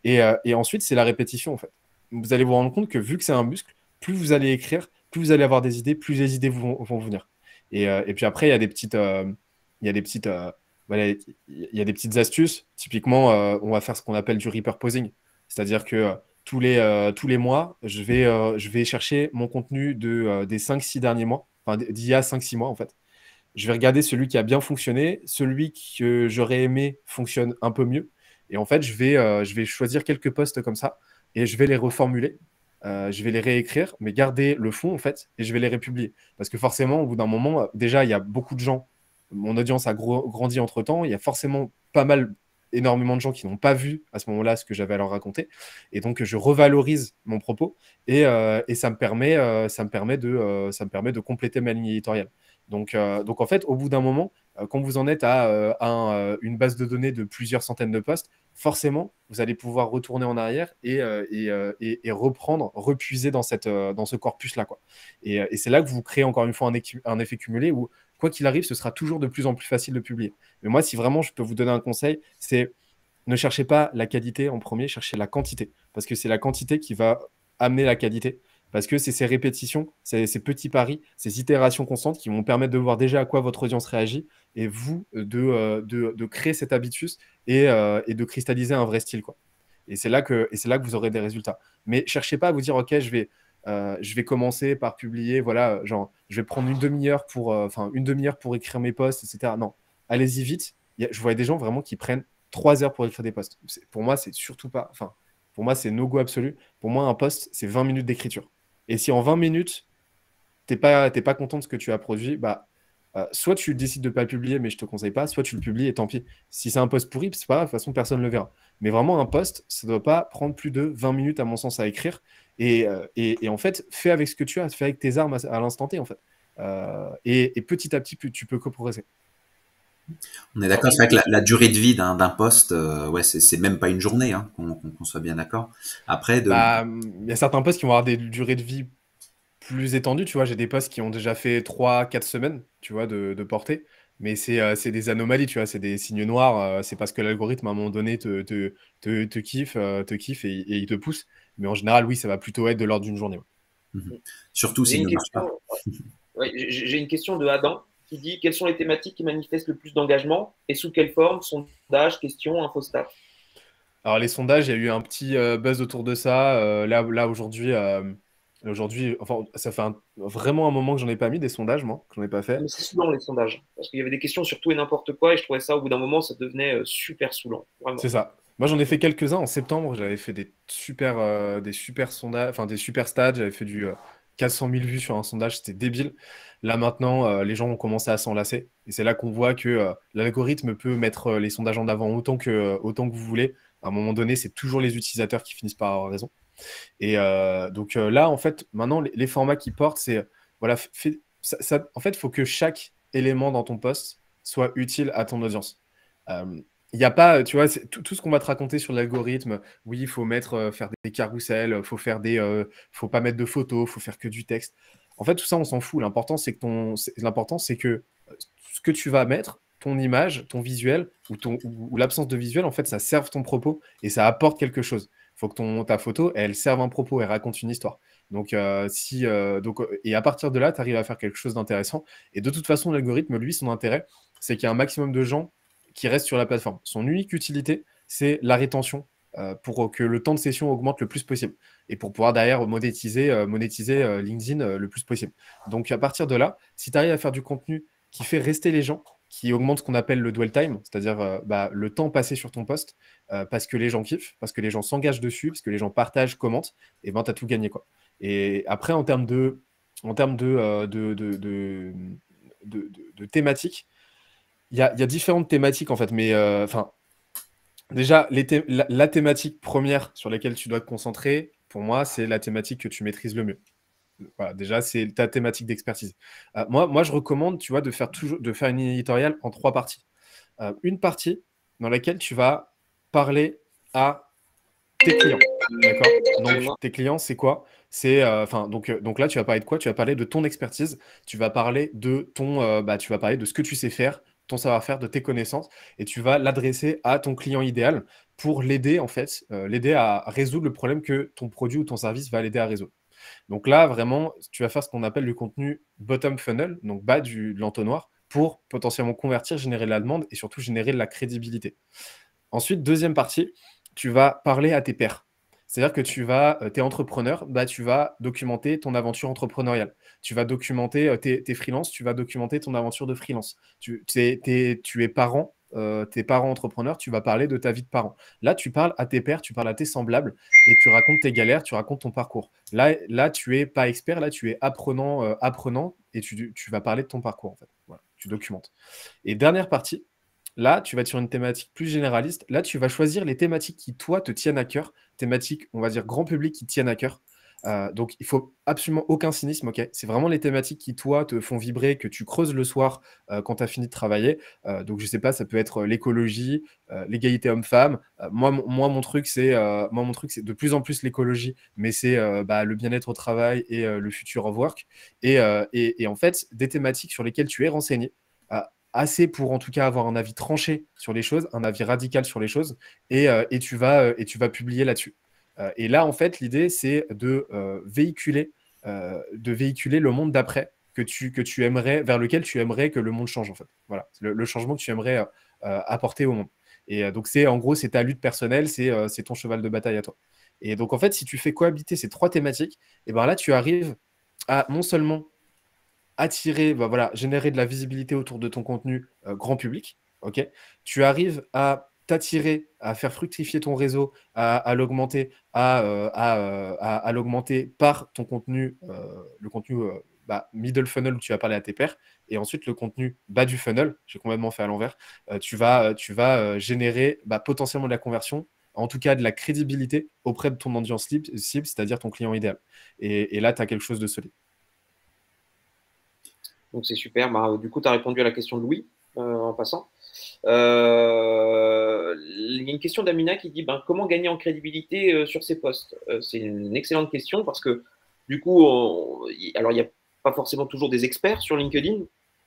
Et ensuite, c'est la répétition en fait. Vous allez vous rendre compte que vu que c'est un muscle, plus vous allez écrire, plus vous allez avoir des idées, plus les idées vont venir. Et puis après, il y a des petites, voilà, il y a des petites astuces. Typiquement, on va faire ce qu'on appelle du repurposing. C'est-à-dire que tous les mois, je vais chercher mon contenu des 5-6 derniers mois, enfin d'il y a 5-6 mois en fait. Je vais regarder celui qui a bien fonctionné, celui que j'aurais aimé fonctionne un peu mieux. Et en fait, je vais choisir quelques postes comme ça et je vais les reformuler. Je vais les réécrire, mais garder le fond en fait, et je vais les republier. Parce que forcément, au bout d'un moment, déjà, il y a beaucoup de gens. Mon audience a grandi entre-temps. Il y a forcément énormément de gens qui n'ont pas vu à ce moment-là ce que j'avais à leur raconter. Et donc, je revalorise mon propos et ça me permet de compléter ma ligne éditoriale. Donc en fait, au bout d'un moment, quand vous en êtes à une base de données de plusieurs centaines de postes, forcément, vous allez pouvoir retourner en arrière et reprendre, repuiser dans ce corpus-là, quoi. Et c'est là que vous créez encore une fois un effet cumulé où, quoi qu'il arrive, ce sera toujours de plus en plus facile de publier. Mais moi, si vraiment je peux vous donner un conseil, c'est ne cherchez pas la qualité en premier, cherchez la quantité. Parce que c'est la quantité qui va amener la qualité. Parce que c'est ces répétitions, ces petits paris, ces itérations constantes qui vont permettre de voir déjà à quoi votre audience réagit et vous de créer cet habitus et de cristalliser un vrai style, quoi. Et c'est là que vous aurez des résultats. Mais cherchez pas à vous dire, OK, je vais commencer par publier, voilà, genre, je vais prendre une demi-heure pour écrire mes posts, etc. Non, allez-y vite. Je vois des gens vraiment qui prennent 3 heures pour écrire des posts. Pour moi, c'est surtout pas, enfin, pour moi, c'est no-go absolu. Pour moi, un post, c'est 20 minutes d'écriture. Et si en 20 minutes, t'es pas content de ce que tu as produit, bah, soit tu décides de ne pas le publier, mais je te conseille pas, soit tu le publies et tant pis. Si c'est un post pourri, c'est pas grave, de toute façon, personne ne le verra. Mais vraiment, un post, ça ne doit pas prendre plus de 20 minutes, à mon sens, à écrire. Et en fait, fais avec ce que tu as, fais avec tes armes à l'instant T, en fait. Et petit à petit, tu peux progresser. On est d'accord, c'est vrai que la durée de vie d'un poste, ouais, c'est même pas une journée, hein, qu'on soit bien d'accord. Après, Bah, il y a certains posts qui vont avoir des durées de vie plus étendues, tu vois. J'ai des posts qui ont déjà fait 3-4 semaines, tu vois, de portée. Mais c'est des anomalies, tu vois, c'est des signes noirs. C'est parce que l'algorithme, à un moment donné, te kiffe et il te pousse. Mais en général, oui, ça va plutôt être de l'ordre d'une journée, ouais. surtout J'ai s'il une ne marche question, pas. ouais, j'ai une question de Adam qui dit quelles sont les thématiques qui manifestent le plus d'engagement et sous quelle forme? Sondage, question, infostat. Alors, les sondages, il y a eu un petit buzz autour de ça. Là aujourd'hui, enfin, ça fait vraiment un moment que j'en ai pas mis des sondages, moi, que j'en ai pas fait. Mais c'est saoulant les sondages parce qu'il y avait des questions sur tout et n'importe quoi et je trouvais ça au bout d'un moment ça devenait super saoulant, vraiment. C'est ça. Moi, j'en ai fait quelques-uns en septembre. J'avais fait des super sondages, enfin des super stats. J'avais fait du 400 000 vues sur un sondage. C'était débile. Là, maintenant, les gens ont commencé à s'en lasser. Et c'est là qu'on voit que l'algorithme peut mettre les sondages en avant autant que vous voulez. À un moment donné, c'est toujours les utilisateurs qui finissent par avoir raison. Et donc là, en fait, maintenant, les formats qui portent, c'est, voilà, en fait, il faut que chaque élément dans ton post soit utile à ton audience. Il n'y a pas, tu vois, tout ce qu'on va te raconter sur l'algorithme. Oui, il faut faire des carousels, faut pas mettre de photos, faut faire que du texte. En fait, tout ça, on s'en fout. L'important, c'est que ce que tu vas mettre, ton image, ton visuel ou l'absence de visuel, en fait, ça serve ton propos et ça apporte quelque chose. Il faut que ta photo, elle serve un propos, elle raconte une histoire. Et à partir de là, tu arrives à faire quelque chose d'intéressant. Et de toute façon, l'algorithme, lui, son intérêt, c'est qu'il y a un maximum de gens qui restent sur la plateforme. Son unique utilité, c'est la rétention pour que le temps de session augmente le plus possible et pour pouvoir derrière monétiser LinkedIn le plus possible. Donc à partir de là, si tu arrives à faire du contenu qui fait rester les gens, qui augmente ce qu'on appelle le dwell time, c'est-à-dire le temps passé sur ton post, parce que les gens kiffent, parce que les gens s'engagent dessus, parce que les gens partagent, commentent, et ben tu as tout gagné, quoi. Et après, en termes de thématiques, il y a différentes thématiques en fait, mais déjà, la thématique première sur laquelle tu dois te concentrer, pour moi, c'est la thématique que tu maîtrises le mieux. Voilà, déjà, c'est ta thématique d'expertise. Moi, je recommande, tu vois, de faire une éditoriale en 3 parties. Une partie dans laquelle tu vas parler à tes clients. D'accord? Donc, tes clients, c'est quoi? Donc là, tu vas parler de quoi? Tu vas parler de ton expertise. Tu vas parler de tu vas parler de ce que tu sais faire, ton savoir-faire, de tes connaissances, et tu vas l'adresser à ton client idéal pour l'aider, en fait, l'aider à résoudre le problème que ton produit ou ton service va l'aider à résoudre. Donc là, vraiment, tu vas faire ce qu'on appelle du contenu bottom funnel, donc bas de l'entonnoir, pour potentiellement convertir, générer de la demande et surtout générer de la crédibilité. Ensuite, deuxième partie, tu vas parler à tes pairs. C'est-à-dire que tu es entrepreneur, tu vas documenter ton aventure entrepreneuriale. Tu vas documenter tes freelances, tu vas documenter ton aventure de freelance. Tu es parent, tes parents entrepreneurs, tu vas parler de ta vie de parent. Là, tu parles à tes pairs, tu parles à tes semblables et tu racontes tes galères, tu racontes ton parcours. Là tu es pas expert, là, tu es apprenant et tu vas parler de ton parcours, en fait. Voilà, tu documentes. Et dernière partie, là, tu vas être sur une thématique plus généraliste. Là, tu vas choisir les thématiques qui, toi, te tiennent à cœur. Thématiques, on va dire, grand public qui tiennent à cœur. Donc, il faut absolument aucun cynisme, ok? C'est vraiment les thématiques qui, toi, te font vibrer, que tu creuses le soir quand tu as fini de travailler. Donc, je sais pas, ça peut être l'écologie, l'égalité homme-femme. Mon truc, c'est de plus en plus l'écologie, mais c'est le bien-être au travail et le future of work. Et en fait, des thématiques sur lesquelles tu es renseigné, assez pour en tout cas avoir un avis tranché sur les choses, un avis radical sur les choses, et tu vas publier là-dessus. Et là, en fait, l'idée, c'est de véhiculer le monde d'après que tu aimerais, vers lequel tu aimerais que le monde change, en fait. Voilà, le changement que tu aimerais apporter au monde. Et donc, en gros, c'est ta lutte personnelle, c'est ton cheval de bataille à toi. Et donc, en fait, si tu fais cohabiter ces 3 thématiques, et ben là, tu arrives à non seulement attirer, générer de la visibilité autour de ton contenu grand public, ok? Tu arrives à t'attirer, à faire fructifier ton réseau, à l'augmenter, à l'augmenter par ton contenu, le contenu middle funnel où tu vas parler à tes pairs, et ensuite le contenu bas du funnel, j'ai complètement fait à l'envers, tu vas générer potentiellement de la conversion, en tout cas de la crédibilité auprès de ton audience cible, c'est-à-dire ton client idéal. Et là, tu as quelque chose de solide. Donc c'est super. Du coup, tu as répondu à la question de Louis en passant. Il y a une question d'Amina qui dit comment gagner en crédibilité sur ces posts. C'est une excellente question parce que du coup, alors il n'y a pas forcément toujours des experts sur LinkedIn.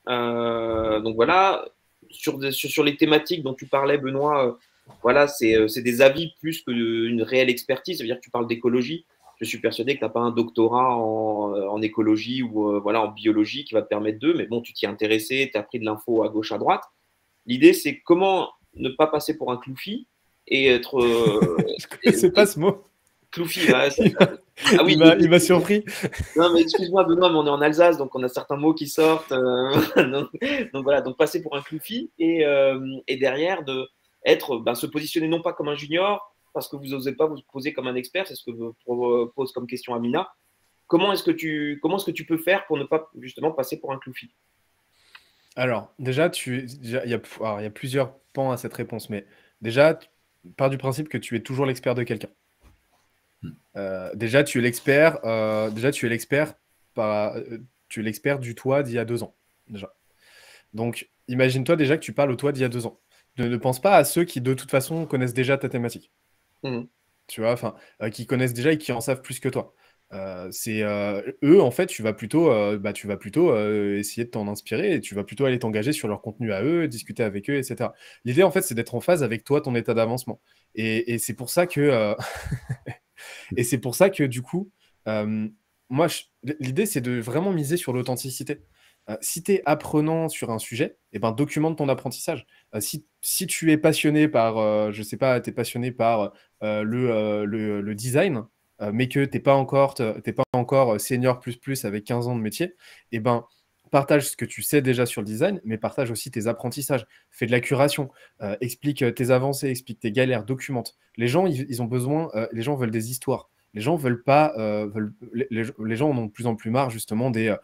Donc voilà, sur les thématiques dont tu parlais, Benoît, voilà, c'est des avis plus qu'une réelle expertise. Ça veut dire que tu parles d'écologie. Je suis persuadé que tu n'as pas un doctorat en écologie ou en biologie qui va te permettre mais bon, tu t'y es intéressé, tu as pris de l'info à gauche, à droite. L'idée, c'est comment ne pas passer pour un cloufi et être. C'est pas ce mot. Cloufi, ah oui. Il m'a surpris. Non, mais excuse-moi, Benoît, mais on est en Alsace, donc on a certains mots qui sortent. Donc voilà, donc passer pour un cloufi et derrière se positionner non pas comme un junior, parce que vous n'osez pas vous poser comme un expert, c'est ce que pose comme question Amina. Comment est-ce que tu peux faire pour ne pas justement passer pour un cloufi? Alors, déjà, il y a plusieurs pans à cette réponse, mais déjà, pars du principe que tu es toujours l'expert de quelqu'un. Déjà, tu es l'expert du toi d'il y a 2 ans, déjà. Donc, imagine-toi déjà que tu parles au toi d'il y a 2 ans. Ne pense pas à ceux qui, de toute façon, connaissent déjà ta thématique. Tu vois, qui connaissent déjà et qui en savent plus que toi. Eux, en fait, tu vas plutôt essayer de t'en inspirer et tu vas plutôt aller t'engager sur leur contenu à eux, discuter avec eux, etc. L'idée, en fait, c'est d'être en phase avec toi, ton état d'avancement. Et c'est pour ça que, et c'est pour ça que du coup, moi, l'idée, c'est de vraiment miser sur l'authenticité. Si tu es apprenant sur un sujet, documente ton apprentissage. Si tu es passionné par, je sais pas, tu es passionné par le design, mais que tu n'es pas encore senior plus avec 15 ans de métier, et ben, partage ce que tu sais déjà sur le design, mais partage aussi tes apprentissages. Fais de la curation, explique tes avancées, explique tes galères, documente. Les gens, ils ont besoin, les gens veulent des histoires. Les gens veulent pas, les gens en ont de plus en plus marre justement des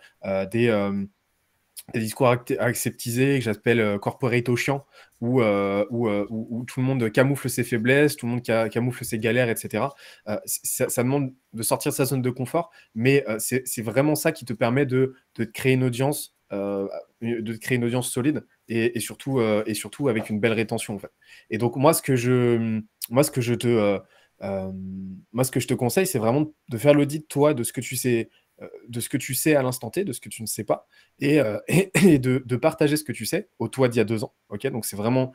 discours acceptisés que j'appelle corporate chiant, où tout le monde camoufle ses faiblesses, tout le monde camoufle ses galères, etc. Ça demande de sortir de sa zone de confort, mais c'est vraiment ça qui te permet de te créer une audience, solide et surtout avec une belle rétention en fait. Et donc moi ce que je te conseille, c'est vraiment de faire l'audit toi de ce que tu sais. De ce que tu sais à l'instant T, de ce que tu ne sais pas, et de partager ce que tu sais au toi d'il y a 2 ans. Okay, donc c'est vraiment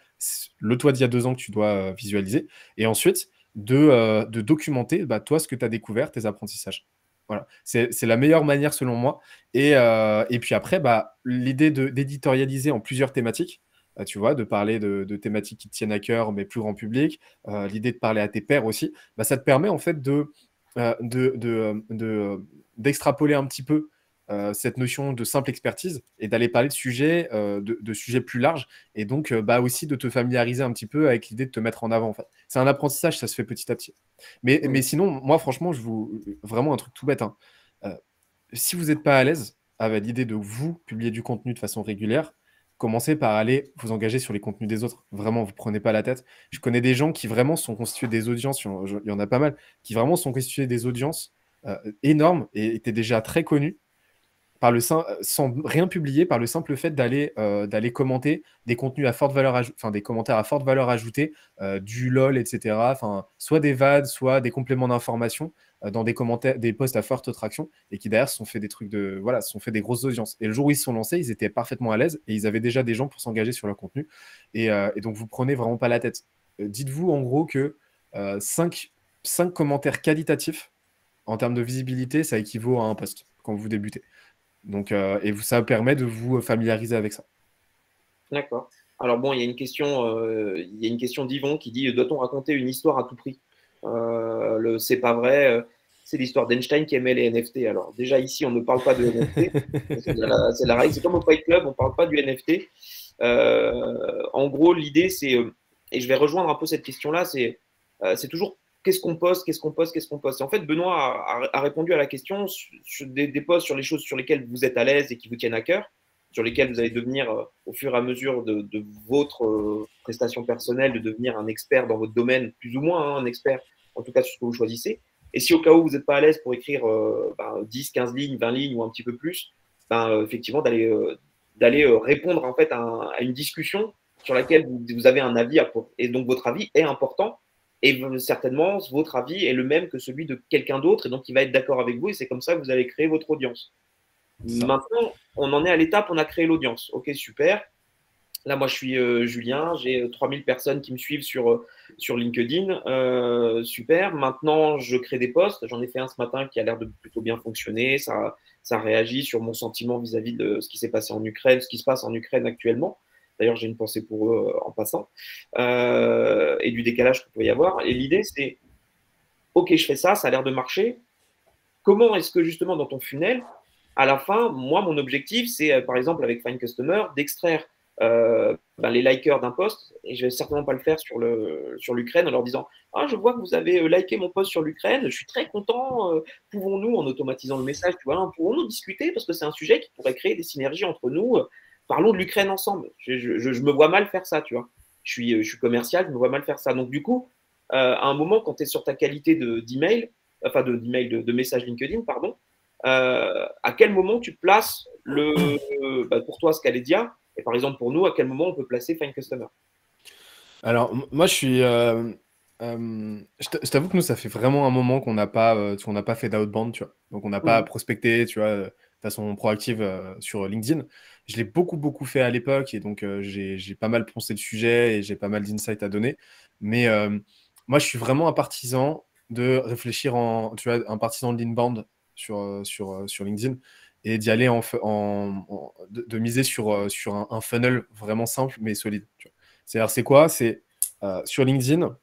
le toi d'il y a 2 ans que tu dois visualiser. Et ensuite, de documenter toi ce que tu as découvert, tes apprentissages. Voilà, c'est la meilleure manière selon moi. Et puis après, l'idée d'éditorialiser en plusieurs thématiques, tu vois, de parler de thématiques qui te tiennent à cœur, mais plus grand public, l'idée de parler à tes pairs aussi, ça te permet en fait d'extrapoler un petit peu cette notion de simple expertise et d'aller parler de sujets plus larges et donc aussi de te familiariser un petit peu avec l'idée de te mettre en avant. En fait. C'est un apprentissage, ça se fait petit à petit. Mais sinon, moi franchement, vraiment un truc tout bête. Hein. Si vous n'êtes pas à l'aise avec l'idée de vous publier du contenu de façon régulière, commencez par aller vous engager sur les contenus des autres. Vraiment, vous ne prenez pas la tête. Je connais des gens qui vraiment sont constitués des audiences, il y en a pas mal, qui vraiment sont constitués des audiences énormes et étaient déjà très connus sans rien publier, par le simple fait d'aller commenter des contenus à forte valeur des commentaires à forte valeur ajoutée, du LOL, etc. Soit des VAD, soit des compléments d'information dans des commentaires, des posts à forte traction, et qui derrière se sont fait se sont fait des grosses audiences. Et le jour où ils se sont lancés, ils étaient parfaitement à l'aise et ils avaient déjà des gens pour s'engager sur leur contenu. Et donc vous prenez vraiment pas la tête. Dites-vous en gros que 5 commentaires qualitatifs en termes de visibilité, ça équivaut à un post quand vous débutez. Donc, ça permet de vous familiariser avec ça. D'accord. Alors bon, il y a une question d'Yvon qui dit doit-on raconter une histoire à tout prix? C'est pas vrai. C'est l'histoire d'Einstein qui aimait les NFT. Alors déjà ici, on ne parle pas de NFT. C'est la règle. C'est comme au Fight Club, on ne parle pas du NFT. En gros, l'idée, c'est, et je vais rejoindre un peu cette question-là, c'est toujours qu'est-ce qu'on poste, qu'est-ce qu'on poste, qu'est-ce qu'on poste. Et en fait, Benoît a répondu à la question sur des posts sur les choses sur lesquelles vous êtes à l'aise et qui vous tiennent à cœur, sur lesquelles vous allez devenir, au fur et à mesure de votre prestation personnelle, de devenir un expert dans votre domaine, plus ou moins un expert, en tout cas sur ce que vous choisissez. Et si au cas où vous n'êtes pas à l'aise pour écrire 10, 15 lignes, 20 lignes ou un petit peu plus, effectivement, d'aller répondre en fait à une discussion sur laquelle vous avez un avis, et donc votre avis est important. Et certainement, votre avis est le même que celui de quelqu'un d'autre, et donc il va être d'accord avec vous, et c'est comme ça que vous allez créer votre audience. Maintenant, on en est à l'étape, on a créé l'audience. Ok, super. Là, moi, je suis Julien, j'ai 3000 personnes qui me suivent sur LinkedIn. Super. Maintenant, je crée des posts. J'en ai fait un ce matin qui a l'air de plutôt bien fonctionner. Ça réagit sur mon sentiment vis-à-vis de ce qui s'est passé en Ukraine, ce qui se passe en Ukraine actuellement. D'ailleurs, j'ai une pensée pour eux en passant. Et du décalage qu'il peut y avoir. Et l'idée, c'est, OK, je fais ça, ça a l'air de marcher. Comment est-ce que justement dans ton funnel, à la fin, moi, mon objectif, c'est par exemple avec Find Customer, d'extraire les likers d'un post, et je vais certainement pas le faire sur l'Ukraine en leur disant ah, je vois que vous avez liké mon post sur l'Ukraine, je suis très content, pouvons-nous, en automatisant le message, tu vois, pouvons-nous discuter parce que c'est un sujet qui pourrait créer des synergies entre nous, parlons de l'Ukraine ensemble. Je me vois mal faire ça, tu vois. Je suis commercial, je me vois mal faire ça. Donc du coup, à un moment, quand tu es sur ta qualité d'email, de message LinkedIn, pardon, à quel moment tu places pour toi Scaledia, et par exemple pour nous, à quel moment on peut placer Find Customer? Alors, moi, je t'avoue que nous, ça fait vraiment un moment qu'on n'a pas fait d'outbound, tu vois. Donc, on n'a pas prospecté, tu vois, de façon proactive sur LinkedIn. Je l'ai beaucoup, beaucoup fait à l'époque, et donc j'ai pas mal poncé le sujet et j'ai pas mal d'insights à donner. Mais moi, je suis vraiment un partisan de réfléchir tu vois, un partisan de l'inbound sur LinkedIn, et d'y aller de miser sur un funnel vraiment simple mais solide. Tu vois. C'est-à-dire, c'est quoi? C'est sur LinkedIn,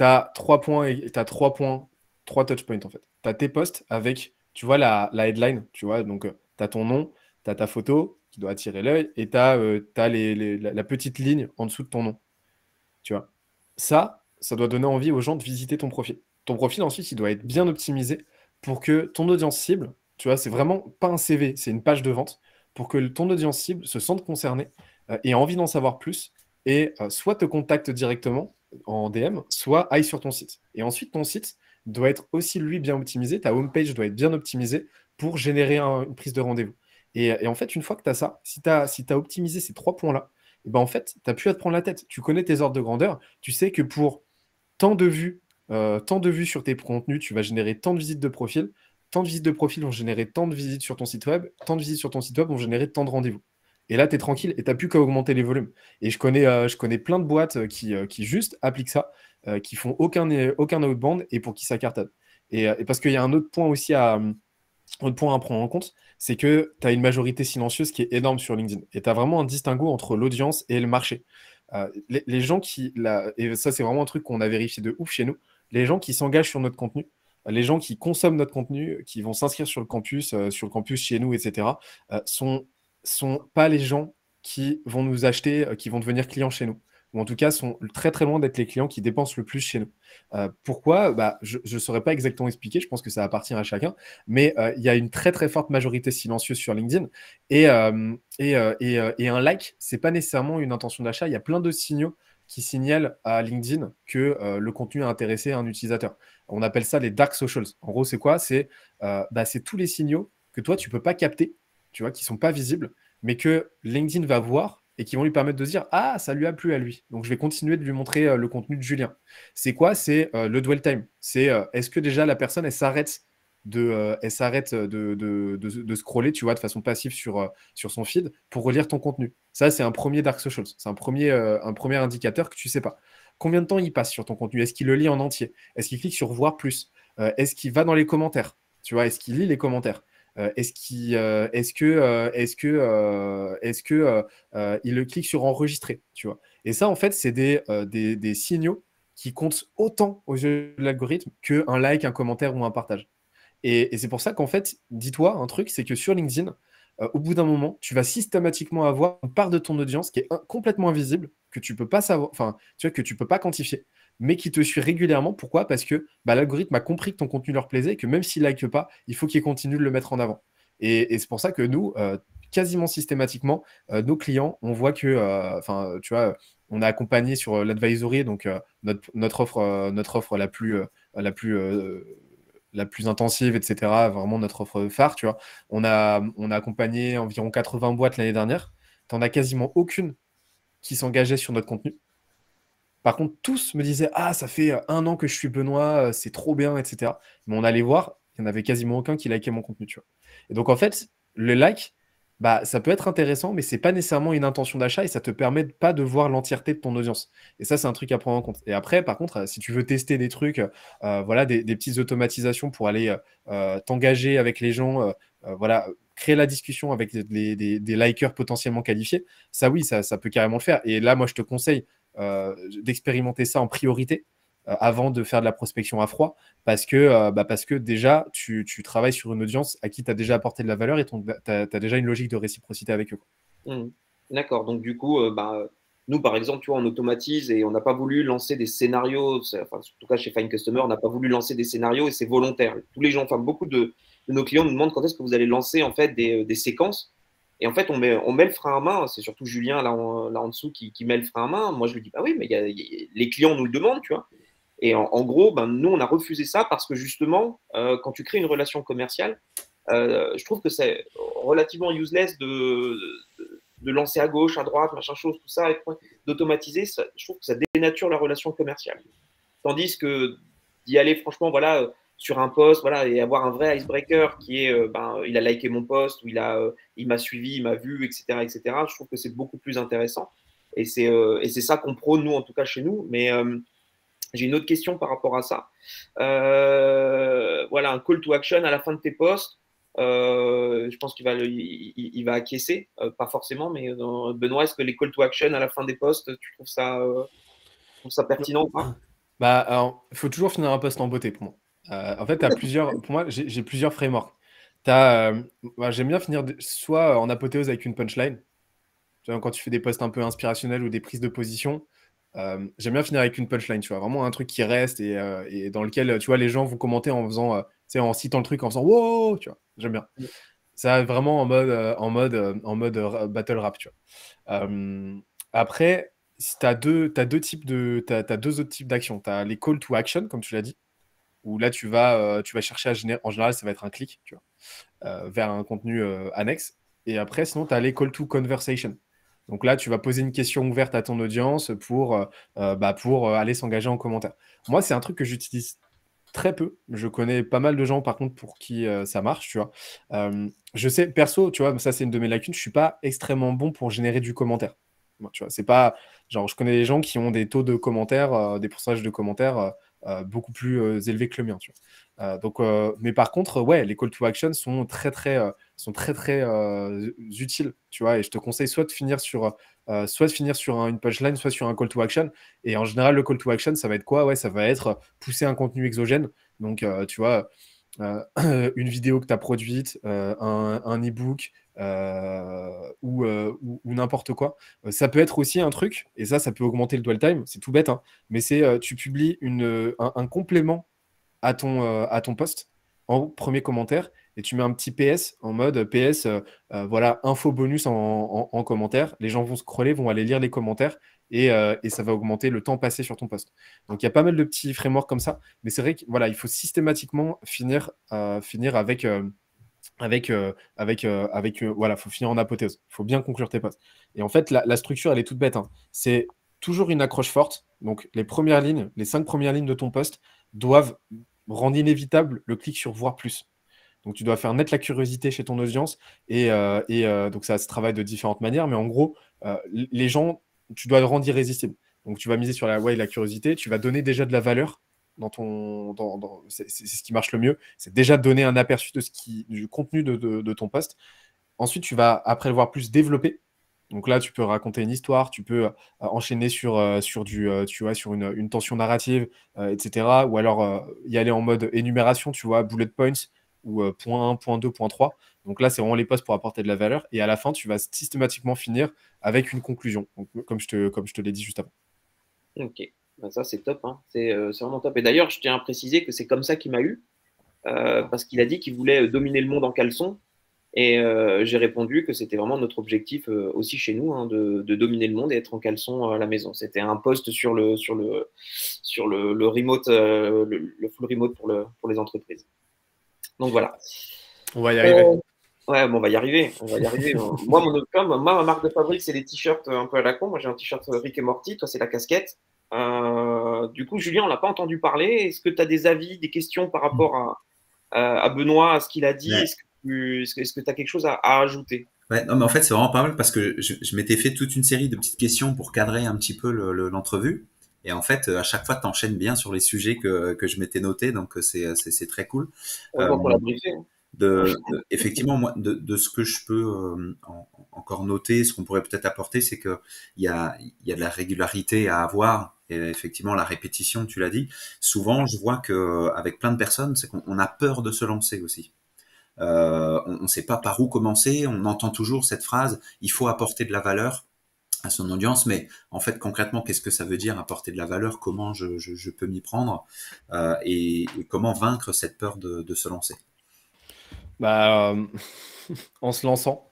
tu as 3 points et tu as 3 points, 3 touch points en fait. Tu as tes posts avec, tu vois, la headline, tu vois, donc tu as ton nom, tu as ta photo qui doit attirer l'œil et tu as, la petite ligne en dessous de ton nom, tu vois. Ça doit donner envie aux gens de visiter ton profil. Ton profil, ensuite, il doit être bien optimisé pour que ton audience cible, tu vois, c'est vraiment pas un CV, c'est une page de vente, pour que ton audience cible se sente concernée ait envie d'en savoir plus et soit te contacte directement en DM, soit aille sur ton site. Et ensuite, ton site doit être aussi, lui, bien optimisé. Ta homepage doit être bien optimisée pour générer une prise de rendez-vous. Et en fait, une fois que tu as ça, si tu as optimisé ces 3 points-là, et ben en fait, tu n'as plus à te prendre la tête. Tu connais tes ordres de grandeur. Tu sais que pour tant de vues sur tes contenus, tu vas générer tant de visites de profil. Tant de visites de profil vont générer tant de visites sur ton site web. Tant de visites sur ton site web vont générer tant de rendez-vous. Et là, tu es tranquille et tu n'as plus qu'à augmenter les volumes. Et je connais plein de boîtes qui juste appliquent ça, qui font aucun outbound et pour qui ça cartonne. Et parce qu'il y a un autre point aussi autre point à prendre en compte, c'est que tu as une majorité silencieuse qui est énorme sur LinkedIn. Et tu as vraiment un distinguo entre l'audience et le marché. Les gens et ça c'est vraiment un truc qu'on a vérifié de ouf chez nous, les gens qui s'engagent sur notre contenu, les gens qui consomment notre contenu, qui vont s'inscrire sur le campus chez nous, etc., sont pas les gens qui vont nous acheter, qui vont devenir clients chez nous. Ou en tout cas, sont très très loin d'être les clients qui dépensent le plus chez nous. Pourquoi? Je ne saurais pas exactement expliquer, je pense que ça appartient à chacun, mais il y a une très très forte majorité silencieuse sur LinkedIn. Et un like, c'est pas nécessairement une intention d'achat. Il y a plein de signaux qui signalent à LinkedIn que le contenu a intéressé un utilisateur. On appelle ça les dark socials. En gros, c'est quoi? C'est tous les signaux que toi, tu peux pas capter, tu vois, qui sont pas visibles, mais que LinkedIn va voir et qui vont lui permettre de dire ah, ça lui a plu à lui. Donc je vais continuer de lui montrer le contenu de Julien. C'est quoi? C'est le dwell time. C'est est-ce que déjà la personne elle s'arrête de scroller, tu vois, de façon passive sur son feed pour relire ton contenu. Ça, c'est un premier dark social. C'est un premier indicateur que tu sais pas. Combien de temps il passe sur ton contenu? Est-ce qu'il le lit en entier? Est-ce qu'il clique sur voir plus? Est-ce qu'il va dans les commentaires? Tu vois, est-ce qu'il lit les commentaires? Est-ce qu'il le clique sur enregistrer, tu vois? Et ça, en fait, c'est des signaux qui comptent autant aux yeux de l'algorithme qu'un like, un commentaire ou un partage. Et c'est pour ça qu'en fait, dis-toi un truc, c'est que sur LinkedIn, au bout d'un moment, tu vas systématiquement avoir une part de ton audience qui est complètement invisible, que tu peux pas savoir, enfin, tu vois, que tu peux pas quantifier, mais qui te suit régulièrement. Pourquoi? Parce que l'algorithme a compris que ton contenu leur plaisait et que même s'il ne like pas, il faut qu'il continue de le mettre en avant. Et c'est pour ça que nous, quasiment systématiquement, nos clients, on voit que, tu vois, on a accompagné sur l'advisory, donc notre offre la plus intensive, etc., vraiment notre offre phare, tu vois. On a accompagné environ 80 boîtes l'année dernière. Tu n'en as quasiment aucune qui s'engageait sur notre contenu. Par contre, tous me disaient ah, ça fait 1 an que je suis Benoît, c'est trop bien, etc. Mais on allait voir, il n'y en avait quasiment aucun qui likait mon contenu, tu vois. Et donc, en fait, le like, ça peut être intéressant, mais c'est pas nécessairement une intention d'achat et ça te permet pas de voir l'entièreté de ton audience. Et ça, c'est un truc à prendre en compte. Et après, par contre, si tu veux tester des trucs, voilà, des petites automatisations pour aller t'engager avec les gens, voilà, créer la discussion avec des likers potentiellement qualifiés, ça oui, ça peut carrément le faire. Et là, moi, je te conseille d'expérimenter ça en priorité avant de faire de la prospection à froid parce que déjà tu travailles sur une audience à qui tu as déjà apporté de la valeur et tu as déjà une logique de réciprocité avec eux. D'accord, donc du coup nous par exemple tu vois on automatise et on n'a pas voulu lancer des scénarios, enfin, en tout cas chez Fine Customer on n'a pas voulu lancer des scénarios et c'est volontaire. Tous les gens, enfin beaucoup de nos clients nous demandent quand est-ce que vous allez lancer en fait des séquences. Et en fait, on met le frein à main. C'est surtout Julien, là en dessous, qui met le frein à main. Moi, je lui dis, bah oui, mais les clients nous le demandent, tu vois. Et en gros, nous, on a refusé ça parce que justement, quand tu crées une relation commerciale, je trouve que c'est relativement useless de lancer à gauche, à droite, machin chose, tout ça, et d'automatiser. Je trouve que ça dénature la relation commerciale. Tandis que d'y aller, franchement, voilà sur un post, voilà, et avoir un vrai icebreaker qui est, il a liké mon post, ou il m'a suivi, il m'a vu, etc., etc. Je trouve que c'est beaucoup plus intéressant. Et c'est ça qu'on prône, nous, en tout cas chez nous. Mais j'ai une autre question par rapport à ça. Voilà, un call to action à la fin de tes posts. Je pense qu'il va acquiescer, pas forcément, mais Benoît, est-ce que les call to action à la fin des posts, tu trouves ça pertinent ou pas? Bah, alors, il faut toujours finir un post en beauté pour moi. En fait, pour moi, j'ai plusieurs frameworks. J'aime bien finir soit en apothéose avec une punchline. Tu vois, quand tu fais des posts un peu inspirationnels ou des prises de position, j'aime bien finir avec une punchline, tu vois, vraiment un truc qui reste et dans lequel, tu vois, les gens vont commenter en faisant, tu sais, en citant le truc, en faisant wow, tu vois, j'aime bien. Ça, vraiment en mode battle rap, tu vois. Après, si t'as deux autres types d'actions. Tu as les call to action, comme tu l'as dit, où là, tu vas chercher à générer, en général, ça va être un clic, tu vois, vers un contenu annexe. Et après, sinon, tu as les call to conversation. Donc là, tu vas poser une question ouverte à ton audience pour aller s'engager en commentaire. Moi, c'est un truc que j'utilise très peu. Je connais pas mal de gens, par contre, pour qui ça marche, tu vois. Je sais, perso, tu vois, ça, c'est une de mes lacunes. Je suis pas extrêmement bon pour générer du commentaire. Moi, tu vois, c'est pas genre, je connais des gens qui ont des taux de commentaires, des pourcentages de commentaires beaucoup plus élevés que le mien, tu vois. Mais par contre, ouais, les call to action sont très utiles, tu vois. Et je te conseille soit de finir sur une punchline, soit sur un call to action. Et en général, le call to action, ça va être quoi? Ouais, ça va être pousser un contenu exogène. Donc, tu vois, une vidéo que tu as produite, un e-book ou n'importe quoi. Ça peut être aussi un truc, et ça peut augmenter le dwell time, c'est tout bête, hein, mais tu publies un complément à ton post en premier commentaire et tu mets un petit PS en mode PS, voilà, info bonus en commentaire. Les gens vont scroller, vont aller lire les commentaires et ça va augmenter le temps passé sur ton post. Donc il y a pas mal de petits frameworks comme ça, mais c'est vrai qu'il voilà, il faut systématiquement finir voilà, faut finir en apothéose. Il faut bien conclure tes posts. Et en fait, la structure, elle est toute bête, hein. C'est toujours une accroche forte. Donc, les premières lignes, les 5 premières lignes de ton post doivent rendre inévitable le clic sur voir plus. Donc, tu dois faire naître la curiosité chez ton audience. Donc, ça se travaille de différentes manières. Mais en gros, les gens, tu dois le rendre irrésistible. Donc, tu vas miser sur la curiosité. Tu vas donner déjà de la valeur c'est ce qui marche le mieux. C'est déjà donner un aperçu du contenu de ton post. Ensuite, tu vas, après le voir plus, développer. Donc là, tu peux raconter une histoire, tu peux enchaîner tu vois, sur une tension narrative, etc. Ou alors y aller en mode énumération, tu vois, bullet points, ou point 1, point 2, point 3. Donc là, c'est vraiment les posts pour apporter de la valeur. Et à la fin, tu vas systématiquement finir avec une conclusion, donc, comme je te l'ai dit juste avant. Ok, ben ça c'est top, hein. C'est vraiment top. Et d'ailleurs, je tiens à préciser que c'est comme ça qu'il m'a eu, parce qu'il a dit qu'il voulait dominer le monde en caleçon. Et j'ai répondu que c'était vraiment notre objectif aussi chez nous, hein, de dominer le monde et être en caleçon à la maison. C'était un post sur le remote, le full remote pour les entreprises. Donc voilà. On va y arriver. Ouais, bon, on va y arriver. On va y arriver. Moi, ma marque de fabrique, c'est les t-shirts un peu à la con. Moi, j'ai un t-shirt Rick et Morty. Toi, c'est la casquette. Du coup, Julien, on l'a pas entendu parler. Est-ce que tu as des avis, des questions par rapport à Benoît, à ce qu'il a dit? Ouais. Est-ce que tu as quelque chose à ajouter? Ouais, non, mais en fait, c'est vraiment pas mal parce que je m'étais fait toute une série de petites questions pour cadrer un petit peu l'entrevue. Et en fait, à chaque fois, tu enchaînes bien sur les sujets que je m'étais noté, donc c'est très cool. On voit qu'on l'a briefé. Effectivement, moi, de ce que je peux encore noter, ce qu'on pourrait peut-être apporter, c'est que il y a de la régularité à avoir. Et effectivement, la répétition, tu l'as dit. Souvent, je vois que avec plein de personnes, c'est qu'on a peur de se lancer aussi. On ne sait pas par où commencer. On entend toujours cette phrase il faut apporter de la valeur à son audience, mais en fait concrètement, qu'est-ce que ça veut dire apporter de la valeur? Comment je peux m'y prendre et comment vaincre cette peur de se lancer? Bah, en se lançant.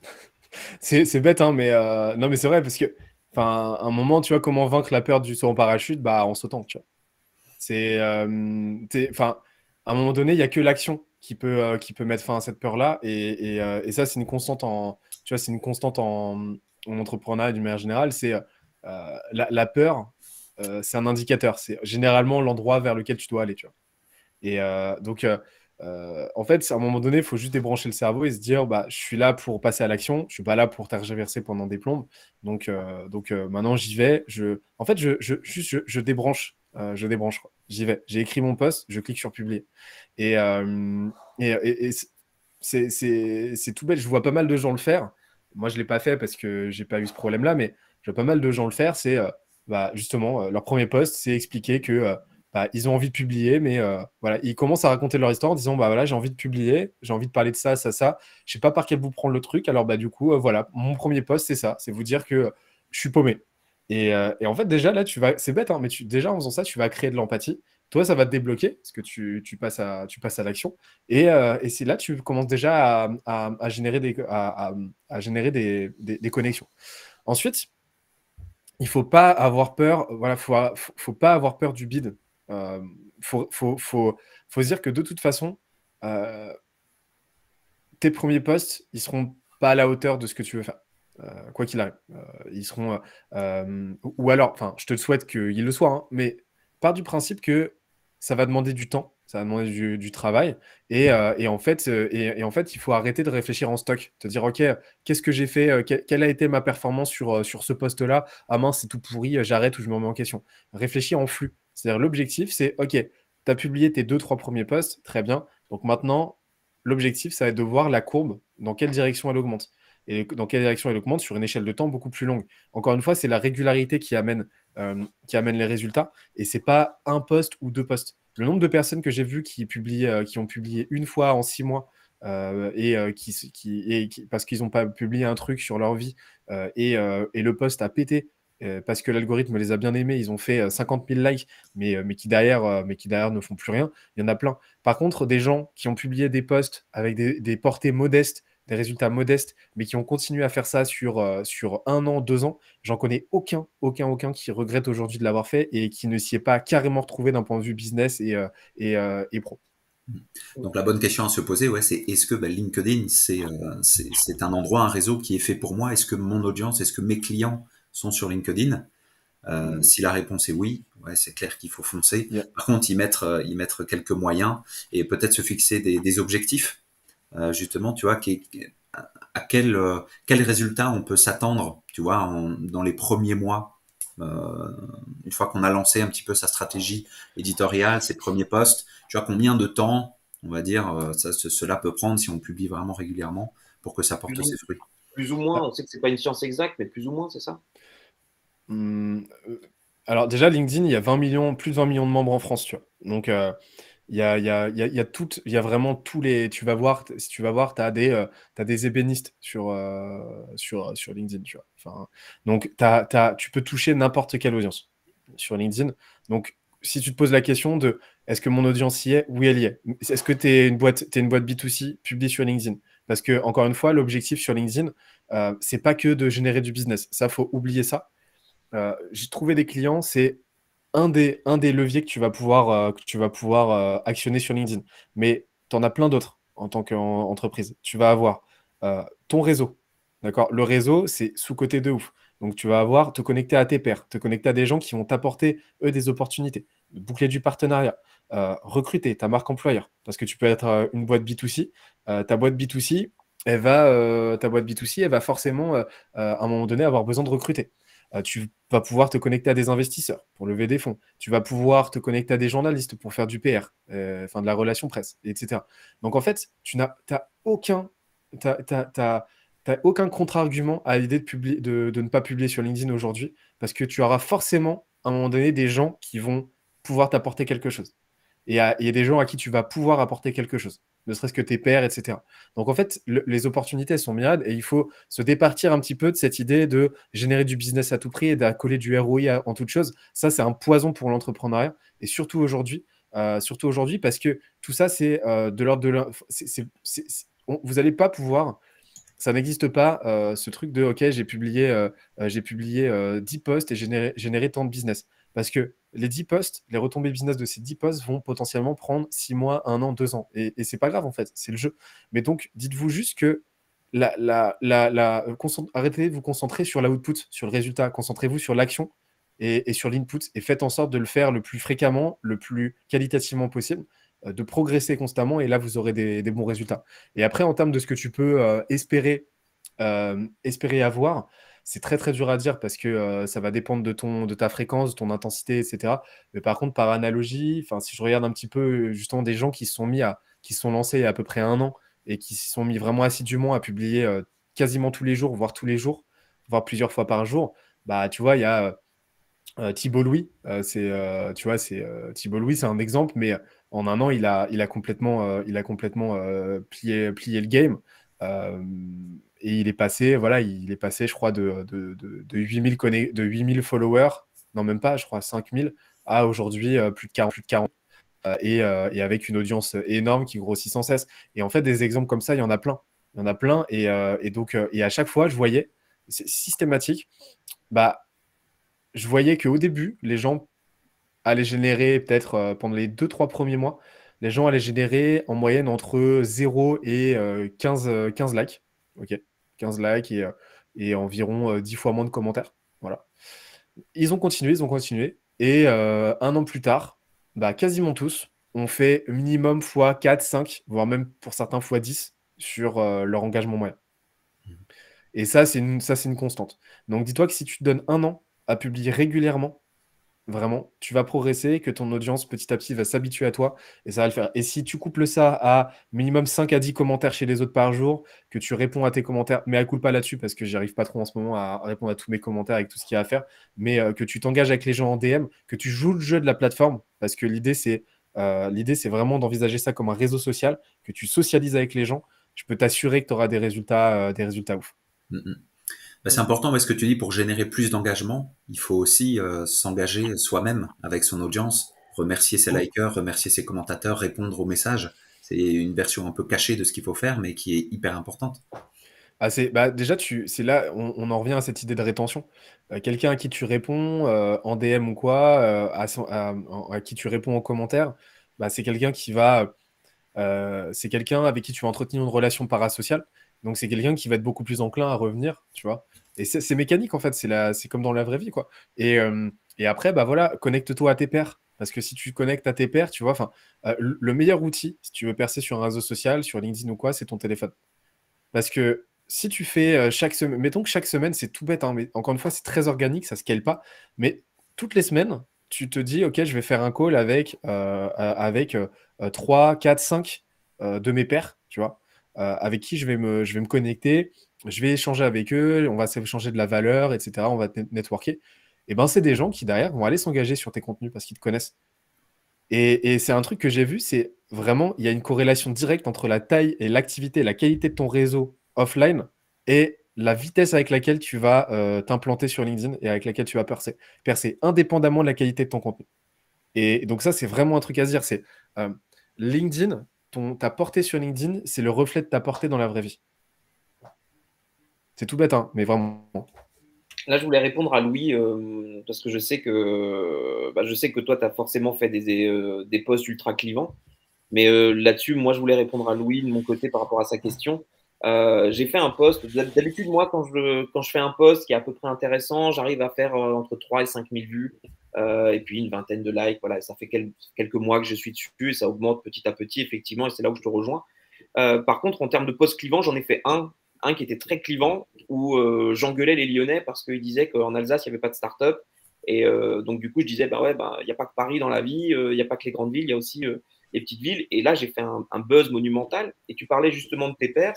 C'est bête, hein, mais non, mais c'est vrai parce que, enfin, à un moment, tu vois, comment vaincre la peur du saut en parachute? Bah, en sautant, tu vois. Enfin, à un moment donné, il n'y a que l'action qui peut mettre fin à cette peur-là, et ça, c'est une constante tu vois, c'est une constante en entrepreneuriat d'une manière générale. C'est la peur, c'est un indicateur. C'est généralement l'endroit vers lequel tu dois aller, tu vois. En fait, à un moment donné, il faut juste débrancher le cerveau et se dire, bah, je suis là pour passer à l'action, je suis pas là pour tergiverser pendant des plombes. Maintenant, j'y vais. En fait, je débranche. Je débranche, quoi. J'y vais. J'ai écrit mon post, je clique sur publier. Et c'est tout bête. Je vois pas mal de gens le faire. Moi, je l'ai pas fait parce que j'ai pas eu ce problème-là, mais je vois pas mal de gens le faire. C'est justement leur premier post, c'est expliquer que bah, ils ont envie de publier, mais voilà, ils commencent à raconter leur histoire en disant, bah voilà, j'ai envie de publier, j'ai envie de parler de ça, ça, ça. Je sais pas par quel bout prendre le truc. Alors bah du coup, voilà, mon premier post, c'est ça, c'est vous dire que je suis paumé. Et en fait, déjà là, c'est bête, hein, mais déjà en faisant ça, tu vas créer de l'empathie. Toi, ça va te débloquer parce que tu passes à l'action. Et c'est là, tu commences déjà à générer à générer des connexions. Ensuite, il faut pas avoir peur. Voilà, faut pas avoir peur du bide. Euh, faut se dire que de toute façon, euh, tes premiers posts, ils seront pas à la hauteur de ce que tu veux faire. Quoi qu'il arrive. Ils seront. Ou alors, enfin, je te le souhaite qu'ils le soient, hein, mais pars du principe que ça va demander du temps, ça va demander du travail. Et en fait, il faut arrêter de réfléchir en stock. Te dire, OK, qu'est-ce que j'ai fait quelle a été ma performance sur ce poste-là? Ah mince, c'est tout pourri, j'arrête ou je me remets en question. Réfléchis en flux. C'est-à-dire, l'objectif, c'est OK, tu as publié tes 2-3 premiers posts, très bien. Donc maintenant, l'objectif, ça va être de voir la courbe, dans quelle direction elle augmente. Et dans quelle direction elle augmente sur une échelle de temps beaucoup plus longue. Encore une fois, c'est la régularité qui amène les résultats. Et c'est pas un post ou deux posts. Le nombre de personnes que j'ai vues qui ont publié une fois en 6 mois parce qu'ils n'ont pas publié un truc sur leur vie et le post a pété parce que l'algorithme les a bien aimés, ils ont fait 50 000 likes, mais qui derrière ne font plus rien. Il y en a plein. Par contre, des gens qui ont publié des posts avec des portées modestes, des résultats modestes, mais qui ont continué à faire ça sur 1 an, 2 ans, j'en connais aucun qui regrette aujourd'hui de l'avoir fait et qui ne s'y est pas carrément retrouvé d'un point de vue business et pro. Donc la bonne question à se poser, ouais, c'est est-ce que LinkedIn, c'est un endroit, un réseau qui est fait pour moi? Est-ce que mon audience, est-ce que mes clients sont sur LinkedIn? Si la réponse est oui, ouais, c'est clair qu'il faut foncer. Yeah. Par contre, y mettre quelques moyens et peut-être se fixer des objectifs, justement, tu vois, à quel résultat on peut s'attendre, tu vois, dans les premiers mois, une fois qu'on a lancé un petit peu sa stratégie éditoriale, ses premiers posts, tu vois, combien de temps, on va dire, cela peut prendre si on publie vraiment régulièrement pour que ça porte ses fruits. Plus ou moins, on sait que c'est pas une science exacte, mais plus ou moins, c'est ça? Alors déjà, LinkedIn, il y a plus de 20 millions de membres en France, tu vois. Donc, il y a vraiment tous les. Si tu vas voir, tu as des ébénistes sur LinkedIn, tu vois. Enfin, donc, tu peux toucher n'importe quelle audience sur LinkedIn. Donc, si tu te poses la question de est-ce que mon audience y est? Oui, elle y est. Est-ce que tu es une boîte B2C, publie sur LinkedIn? Parce que, encore une fois, l'objectif sur LinkedIn, c'est pas que de générer du business. Ça, faut oublier ça. J'ai trouvé des clients, c'est un des leviers que tu vas pouvoir actionner sur LinkedIn. Mais tu en as plein d'autres en tant qu'entreprise. Tu vas avoir ton réseau. D'accord? Le réseau, c'est sous-côté de ouf. Donc, tu vas avoir te connecter à tes pairs, te connecter à des gens qui vont t'apporter, eux, des opportunités, boucler du partenariat, recruter ta marque employeur. Parce que tu peux être une boîte B2C. Ta boîte B2C, elle va forcément, à un moment donné, avoir besoin de recruter. Tu vas pouvoir te connecter à des investisseurs pour lever des fonds. Tu vas pouvoir te connecter à des journalistes pour faire du PR, enfin de la relation presse, etc. Donc en fait, tu n'as t'as aucun contre-argument à l'idée de ne pas publier sur LinkedIn aujourd'hui parce que tu auras forcément à un moment donné des gens qui vont pouvoir t'apporter quelque chose. Et il y a des gens à qui tu vas pouvoir apporter quelque chose, ne serait-ce que tes pairs, etc. Donc en fait, les opportunités sont myriades et il faut se départir un petit peu de cette idée de générer du business à tout prix et d'accoler du ROI en toute chose. Ça, c'est un poison pour l'entrepreneuriat et surtout aujourd'hui parce que tout ça, c'est de l'ordre de vous n'allez pas pouvoir. Ça n'existe pas, ce truc de OK, j'ai publié 10 posts et généré tant de business. Parce que les 10 posts, les retombées business de ces 10 posts vont potentiellement prendre 6 mois, 1 an, 2 ans. Et c'est pas grave en fait, c'est le jeu. Mais donc, dites-vous juste que arrêtez de vous concentrer sur l'output, sur le résultat. Concentrez-vous sur l'action et sur l'input et faites en sorte de le faire le plus fréquemment, le plus qualitativement possible, de progresser constamment et là, vous aurez des bons résultats. Et après, en termes de ce que tu peux espérer avoir, c'est très très dur à dire parce que ça va dépendre de ta fréquence, de ton intensité, etc. Mais par contre, par analogie, si je regarde un petit peu justement des gens qui se sont lancés il y a à peu près 1 an et qui se sont mis vraiment assidûment à publier quasiment tous les jours, voire tous les jours, voire plusieurs fois par jour, bah tu vois, il y a Thibault Louis, tu vois, Thibault Louis, c'est un exemple, mais en un an, il a complètement plié le game. Euh, et voilà, il est passé, je crois, de 8000 de 8000 followers, non, même pas, je crois, 5000, à aujourd'hui plus de 40, et avec une audience énorme qui grossit sans cesse. Et en fait, des exemples comme ça, il y en a plein. Il y en a plein, et donc, et à chaque fois, je voyais, c'est systématique, bah, je voyais qu'au début, les gens allaient générer, peut-être pendant les 2 3 premiers mois, les gens allaient générer en moyenne entre 0 et 15 likes. Ok, 15 likes et environ 10 fois moins de commentaires. Voilà. Ils ont continué, ils ont continué. Et un an plus tard, bah, quasiment tous ont fait minimum fois 4 5 voire même pour certains fois 10 sur leur engagement moyen. Et ça, c'est une constante. Donc dis-toi que si tu te donnes un an à publier régulièrement, vraiment, tu vas progresser, que ton audience petit à petit va s'habituer à toi et ça va le faire. Et si tu couples ça à minimum 5 à 10 commentaires chez les autres par jour, que tu réponds à tes commentaires, mais à coup pas là-dessus parce que j'y arrive pas trop en ce moment à répondre à tous mes commentaires avec tout ce qu'il y a à faire, mais que tu t'engages avec les gens en DM, que tu joues le jeu de la plateforme parce que l'idée c'est vraiment d'envisager ça comme un réseau social, que tu socialises avec les gens. Je peux t'assurer que tu auras des résultats ouf. Mm, mm. Bah, c'est important, ce que tu dis, pour générer plus d'engagement, il faut aussi s'engager soi-même avec son audience, remercier ses likers, remercier ses commentateurs, répondre aux messages. C'est une version un peu cachée de ce qu'il faut faire, mais qui est hyper importante. Bah, déjà, c'est là, on en revient à cette idée de rétention. Quelqu'un à qui tu réponds en DM ou quoi, à qui tu réponds en commentaire, bah, c'est quelqu'un avec qui tu vas entretenir une relation parasociale. Donc, c'est quelqu'un qui va être beaucoup plus enclin à revenir, tu vois. Et c'est mécanique, en fait. C'est comme dans la vraie vie, quoi. Et après, bah voilà, connecte-toi à tes pairs. Parce que si tu connectes à tes pairs, tu vois, enfin, le meilleur outil, si tu veux percer sur un réseau social, sur LinkedIn ou quoi, c'est ton téléphone. Parce que si tu fais chaque semaine, mettons que chaque semaine, c'est tout bête, hein, mais encore une fois, c'est très organique, ça ne se scale pas. Mais toutes les semaines, tu te dis, OK, je vais faire un call avec 3, 4, 5 de mes pairs, tu vois, avec qui je vais me connecter, je vais échanger avec eux, on va s'échanger de la valeur, etc. On va networker. Et ben, c'est des gens qui, derrière, vont aller s'engager sur tes contenus parce qu'ils te connaissent. Et c'est un truc que j'ai vu, c'est vraiment, il y a une corrélation directe entre la taille et l'activité, la qualité de ton réseau offline et la vitesse avec laquelle tu vas t'implanter sur LinkedIn et avec laquelle tu vas percer indépendamment de la qualité de ton contenu. Et donc ça, c'est vraiment un truc à se dire, c'est LinkedIn, ta portée sur LinkedIn, c'est le reflet de ta portée dans la vraie vie. C'est tout bête, hein, mais vraiment. Là, je voulais répondre à Louis parce que je sais que toi, tu as forcément fait des posts ultra clivants. Mais là-dessus, moi, je voulais répondre à Louis de mon côté par rapport à sa question. J'ai fait un post. D'habitude, moi, quand je fais un post qui est à peu près intéressant, j'arrive à faire entre 3 et 5 000 vues et puis une vingtaine de likes. Voilà, ça fait quelques mois que je suis dessus et ça augmente petit à petit, effectivement, et c'est là où je te rejoins. Par contre, en termes de post clivant, j'en ai fait un qui était très clivant où j'engueulais les Lyonnais parce qu'ils disaient qu'en Alsace, il n'y avait pas de start-up. Et donc, du coup, je disais, bah ouais, bah, il n'y a pas que Paris dans la vie, il n'y a pas que les grandes villes, il y a aussi les petites villes. Et là, j'ai fait un buzz monumental. Et tu parlais justement de tes pairs,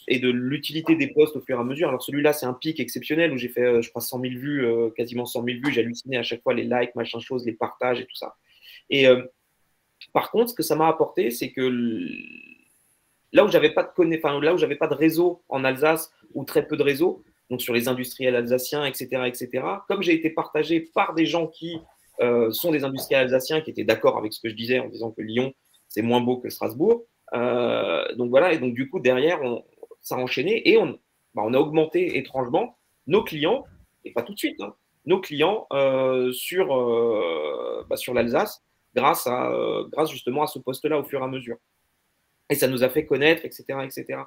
et de l'utilité des posts au fur et à mesure. Alors, celui-là, c'est un pic exceptionnel où j'ai fait, je crois, 100 000 vues, quasiment 100 000 vues. J'ai halluciné à chaque fois les likes, machin chose, les partages et tout ça. Et par contre, ce que ça m'a apporté, c'est que là où j'avais pas là où j'avais pas de réseau en Alsace ou très peu de réseau, donc sur les industriels alsaciens, etc. Comme j'ai été partagé par des gens qui sont des industriels alsaciens qui étaient d'accord avec ce que je disais en disant que Lyon c'est moins beau que Strasbourg, donc voilà, et donc du coup derrière ça a enchaîné et on a augmenté étrangement nos clients et pas tout de suite, hein, nos clients sur l'Alsace grâce justement à ce poste-là au fur et à mesure. Et ça nous a fait connaître, etc. etc.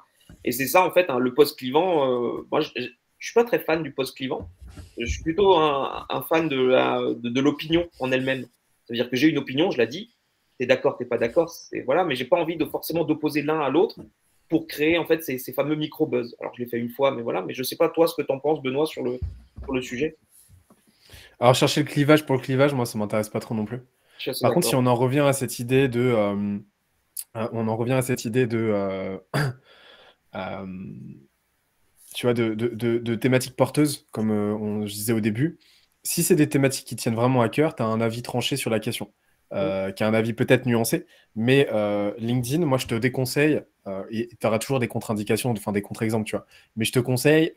Et c'est ça, en fait, hein, le post clivant. Moi, je ne suis pas très fan du post clivant. Je suis plutôt un fan de l'opinion en elle-même. C'est-à-dire que j'ai une opinion, je la dis. Tu es d'accord, tu n'es pas d'accord. Voilà, mais je n'ai pas envie forcément d'opposer l'un à l'autre pour créer en fait ces fameux micro-buzz. Alors, je l'ai fait une fois, mais voilà. Mais je ne sais pas, toi, ce que tu en penses, Benoît, sur le sujet. Alors, chercher le clivage pour le clivage, moi, ça m'intéresse pas trop non plus. Par contre, si on en revient à cette idée de tu vois, de thématiques porteuses, comme je disais au début, si c'est des thématiques qui tiennent vraiment à cœur, tu as un avis tranché sur la question, qui a un avis peut-être nuancé, mais LinkedIn, moi, je te déconseille, et tu auras toujours des contre-indications, enfin des contre-exemples, tu vois, mais je te conseille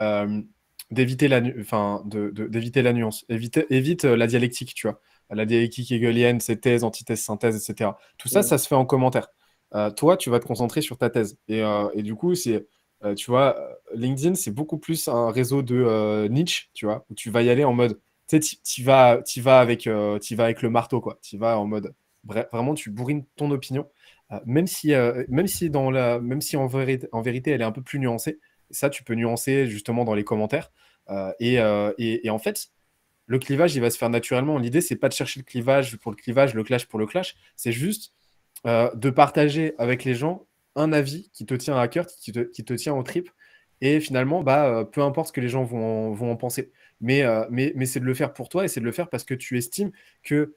d'éviter d'éviter la nuance, évite la dialectique, tu vois, la dialectique hegelienne, c'est thèse, antithèse, synthèse, etc. Tout ça, ça se fait en commentaire. Toi, tu vas te concentrer sur ta thèse. Et du coup, tu vois, LinkedIn, c'est beaucoup plus un réseau de niche, tu vois, où tu vas y aller en mode, tu sais, t'y vas avec le marteau, quoi. Tu vas en mode, vraiment, tu bourrines ton opinion, même si en vérité, elle est un peu plus nuancée. Ça, tu peux nuancer justement dans les commentaires. Et en fait, le clivage, il va se faire naturellement. L'idée, c'est pas de chercher le clivage pour le clivage, le clash pour le clash. C'est juste de partager avec les gens un avis qui te tient à cœur, qui te tient aux tripes. Et finalement, peu importe ce que les gens vont en penser. Mais c'est de le faire pour toi et c'est de le faire parce que tu estimes que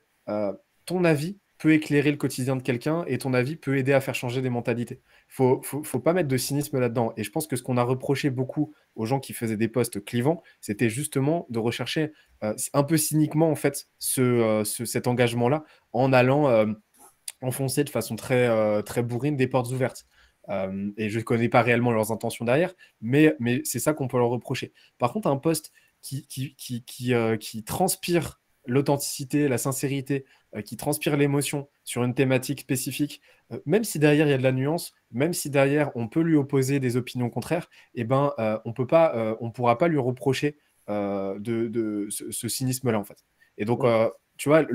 ton avis peut éclairer le quotidien de quelqu'un et ton avis peut aider à faire changer des mentalités. Faut pas mettre de cynisme là-dedans. Et je pense que ce qu'on a reproché beaucoup aux gens qui faisaient des posts clivants, c'était justement de rechercher un peu cyniquement en fait cet engagement-là en allant enfoncer de façon très bourrine des portes ouvertes. Et je ne connais pas réellement leurs intentions derrière, mais c'est ça qu'on peut leur reprocher. Par contre, un poste qui transpire l'authenticité, la sincérité, qui transpire l'émotion sur une thématique spécifique, même si derrière il y a de la nuance, même si derrière on peut lui opposer des opinions contraires, eh ben, on pourra pas lui reprocher ce cynisme-là en fait. Et donc, tu vois,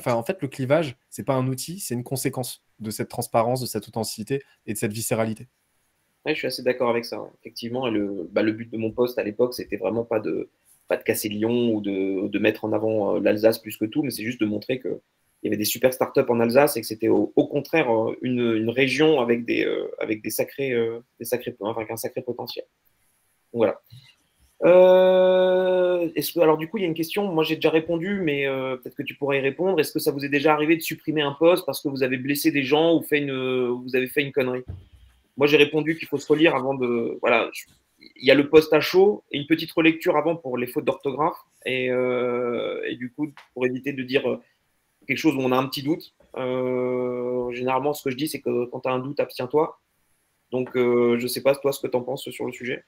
en fait, le clivage, c'est pas un outil, c'est une conséquence de cette transparence, de cette authenticité et de cette viscéralité. Ouais, je suis assez d'accord avec ça, hein. Effectivement, et le but de mon poste à l'époque, c'était vraiment pas de casser Lyon ou de mettre en avant l'Alsace plus que tout, mais c'est juste de montrer qu'il y avait des super startups en Alsace et que c'était au contraire une région avec avec un sacré potentiel. Donc, voilà. Alors du coup, il y a une question, moi j'ai déjà répondu, mais peut-être que tu pourrais y répondre. Est-ce que ça vous est déjà arrivé de supprimer un poste parce que vous avez blessé des gens ou vous avez fait une connerie? Moi j'ai répondu qu'il faut se relire avant de... Voilà, il y a le poste à chaud et une petite relecture avant pour les fautes d'orthographe et du coup, pour éviter de dire quelque chose où on a un petit doute. Généralement, ce que je dis, c'est que quand tu as un doute, abstiens-toi. Donc, je sais pas, toi, ce que tu en penses sur le sujet.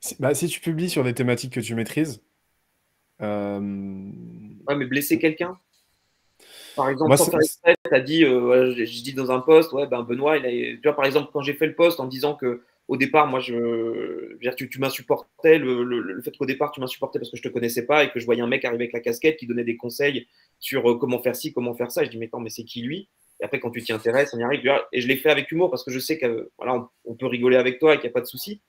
Si tu publies sur des thématiques que tu maîtrises. Ouais, mais blesser quelqu'un, par exemple, Moi, sans faire exprès, tu as dit, je dis dans un post, ouais, ben Benoît, tu vois, par exemple, quand j'ai fait le post en disant que au départ, moi, tu m'insupportais, le fait qu'au départ, tu m'insupportais parce que je te connaissais pas et que je voyais un mec arriver avec la casquette qui donnait des conseils sur comment faire ci, comment faire ça. Je dis, mais attends, mais c'est qui lui? Et après, quand tu t'y intéresses, on y arrive. Et je l'ai fait avec humour parce que je sais que voilà, on peut rigoler avec toi et qu'il n'y a pas de souci.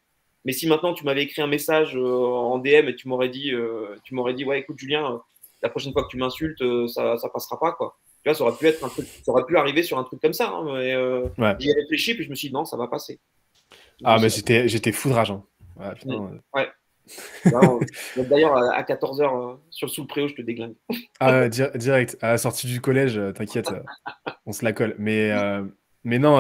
Mais si maintenant tu m'avais écrit un message en DM et tu m'aurais dit, ouais, écoute, Julien, la prochaine fois que tu m'insultes, ça passera pas, quoi. Tu vois, ça aurait pu être un truc, ça aurait pu arriver sur un truc comme ça, hein, mais ouais. j'y ai réfléchi puis je me suis dit non, ça va passer. Ah, mais j'étais foudrageant. Ouais, putain, ouais. D'ailleurs, à 14h sous le préau, je te déglingue. Ah, direct, à la sortie du collège, t'inquiète, on se la colle. Mais non,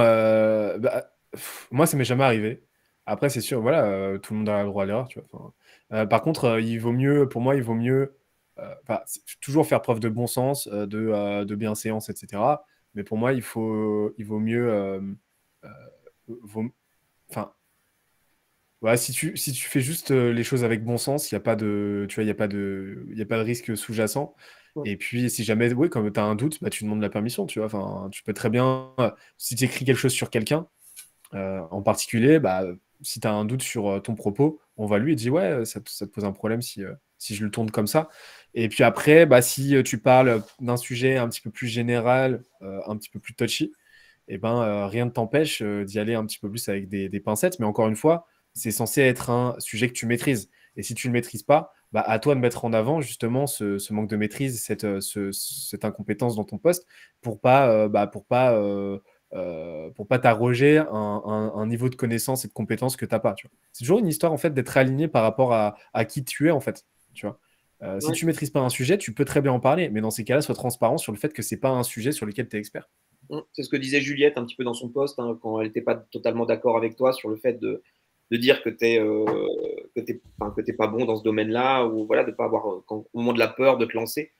moi, ça m'est jamais arrivé. Après, c'est sûr, voilà, tout le monde a le droit à l'erreur, tu vois. Enfin, par contre, pour moi, il vaut mieux toujours faire preuve de bon sens, de bienséance, etc. Mais pour moi, il vaut mieux, enfin, ouais, si tu fais juste les choses avec bon sens, il n'y a pas de, tu vois, il y a pas de risque sous-jacent. Ouais. Et puis, si jamais, oui, comme tu as un doute, tu demandes la permission, tu vois. Enfin, tu peux très bien, si tu écris quelque chose sur quelqu'un, en particulier, si tu as un doute sur ton propos, on va lui dire, ouais, ça te pose un problème si je le tourne comme ça. Et puis après, si tu parles d'un sujet un petit peu plus général, un petit peu plus touchy, et rien ne t'empêche d'y aller un petit peu plus avec des pincettes. Mais encore une fois, c'est censé être un sujet que tu maîtrises. Et si tu ne le maîtrises pas, à toi de mettre en avant justement ce manque de maîtrise, cette incompétence dans ton poste pour pas t'arroger un niveau de connaissance et de compétence que tu n'as pas. C'est toujours une histoire en fait d'être aligné par rapport à qui tu es en fait. Tu vois. Si tu maîtrises pas un sujet, tu peux très bien en parler, mais dans ces cas-là, sois transparent sur le fait que c'est pas un sujet sur lequel tu es expert. C'est ce que disait Juliette un petit peu dans son post, hein, quand elle n'était pas totalement d'accord avec toi sur le fait de dire que t'es pas bon dans ce domaine-là, ou voilà, de pas avoir, au moment de la peur, de te lancer.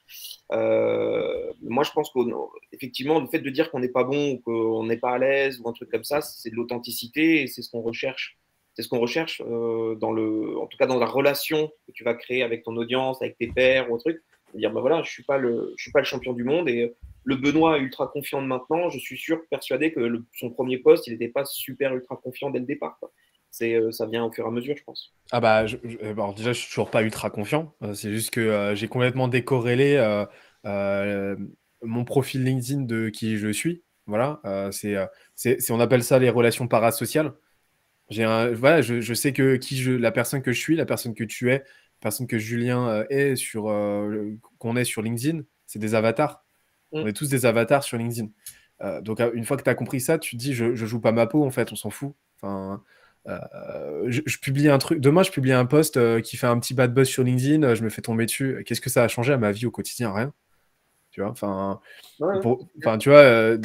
Moi, je pense qu'effectivement, le fait de dire qu'on n'est pas bon ou qu'on n'est pas à l'aise ou un truc comme ça, c'est de l'authenticité et c'est ce qu'on recherche. C'est ce qu'on recherche en tout cas dans la relation que tu vas créer avec ton audience, avec tes pairs ou un truc. Dire, bah voilà, je suis pas le champion du monde et le Benoît est ultra confiant de maintenant. Je suis persuadé que son premier poste, il n'était pas super ultra confiant dès le départ, quoi. Ça vient au fur et à mesure, je pense. Ah bah, alors déjà, je suis toujours pas ultra confiant. C'est juste que j'ai complètement décorrélé euh, mon profil LinkedIn de qui je suis. Voilà, on appelle ça les relations parasociales. Voilà, je sais que la personne que je suis, la personne que tu es, la personne que Julien est qu'on est sur LinkedIn, c'est des avatars. On est tous des avatars sur LinkedIn. Donc une fois que tu as compris ça, tu te dis je joue pas ma peau en fait, on s'en fout. Enfin, je publie un truc. Demain, je publie un post qui fait un petit bad buzz sur LinkedIn, je me fais tomber dessus. Qu'est-ce que ça a changé à ma vie au quotidien? Rien. Tu vois, tu vois,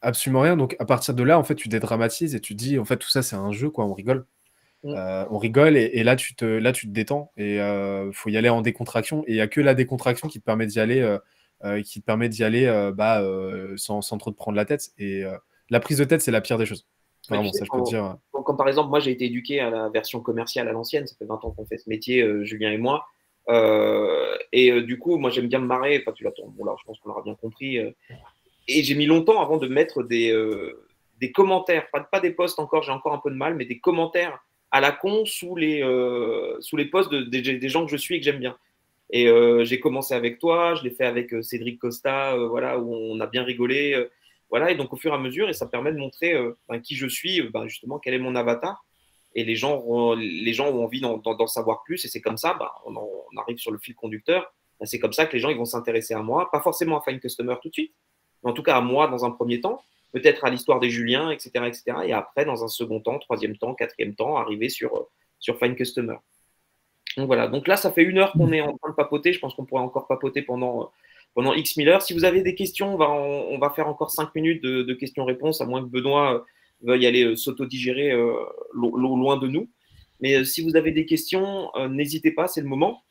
absolument rien. Donc à partir de là, en fait, tu dédramatises et tu te dis, en fait, tout ça, c'est un jeu, quoi. On rigole. On rigole et là, tu te détends et faut y aller en décontraction. Et il n'y a que la décontraction qui te permet d'y aller, sans trop te prendre la tête. Et la prise de tête, c'est la pire des choses. Vraiment, ça, je peux te dire. Comme par exemple, moi, j'ai été éduqué à la version commerciale à l'ancienne. Ça fait 20 ans qu'on fait ce métier, Julien et moi. Du coup, moi, j'aime bien me marrer. Enfin, tu l'attends. Bon, là, je pense qu'on l'aura bien compris. Et j'ai mis longtemps avant de mettre des commentaires, pas des posts encore, j'ai encore un peu de mal, mais des commentaires à la con sous les posts des gens que je suis et que j'aime bien. Et j'ai commencé avec toi, je l'ai fait avec Cédric Costa, voilà, où on a bien rigolé. Voilà, et donc au fur et à mesure, et ça permet de montrer qui je suis, justement, quel est mon avatar. Et les gens ont envie d'en savoir plus, et c'est comme ça, on arrive sur le fil conducteur. C'est comme ça que les gens ils vont s'intéresser à moi, pas forcément à Fine Customer tout de suite, mais en tout cas à moi dans un premier temps, peut-être à l'histoire des Juliens, etc., etc. Et après, dans un second temps, troisième temps, quatrième temps, arriver sur Fine Customer. Donc voilà, donc là, ça fait 1 heure qu'on est en train de papoter. Je pense qu'on pourrait encore papoter pendant X 1000 heures. Si vous avez des questions, on va faire encore 5 minutes de questions-réponses, à moins que Benoît veuille aller s'auto-digérer loin de nous. Mais si vous avez des questions, n'hésitez pas, c'est le moment.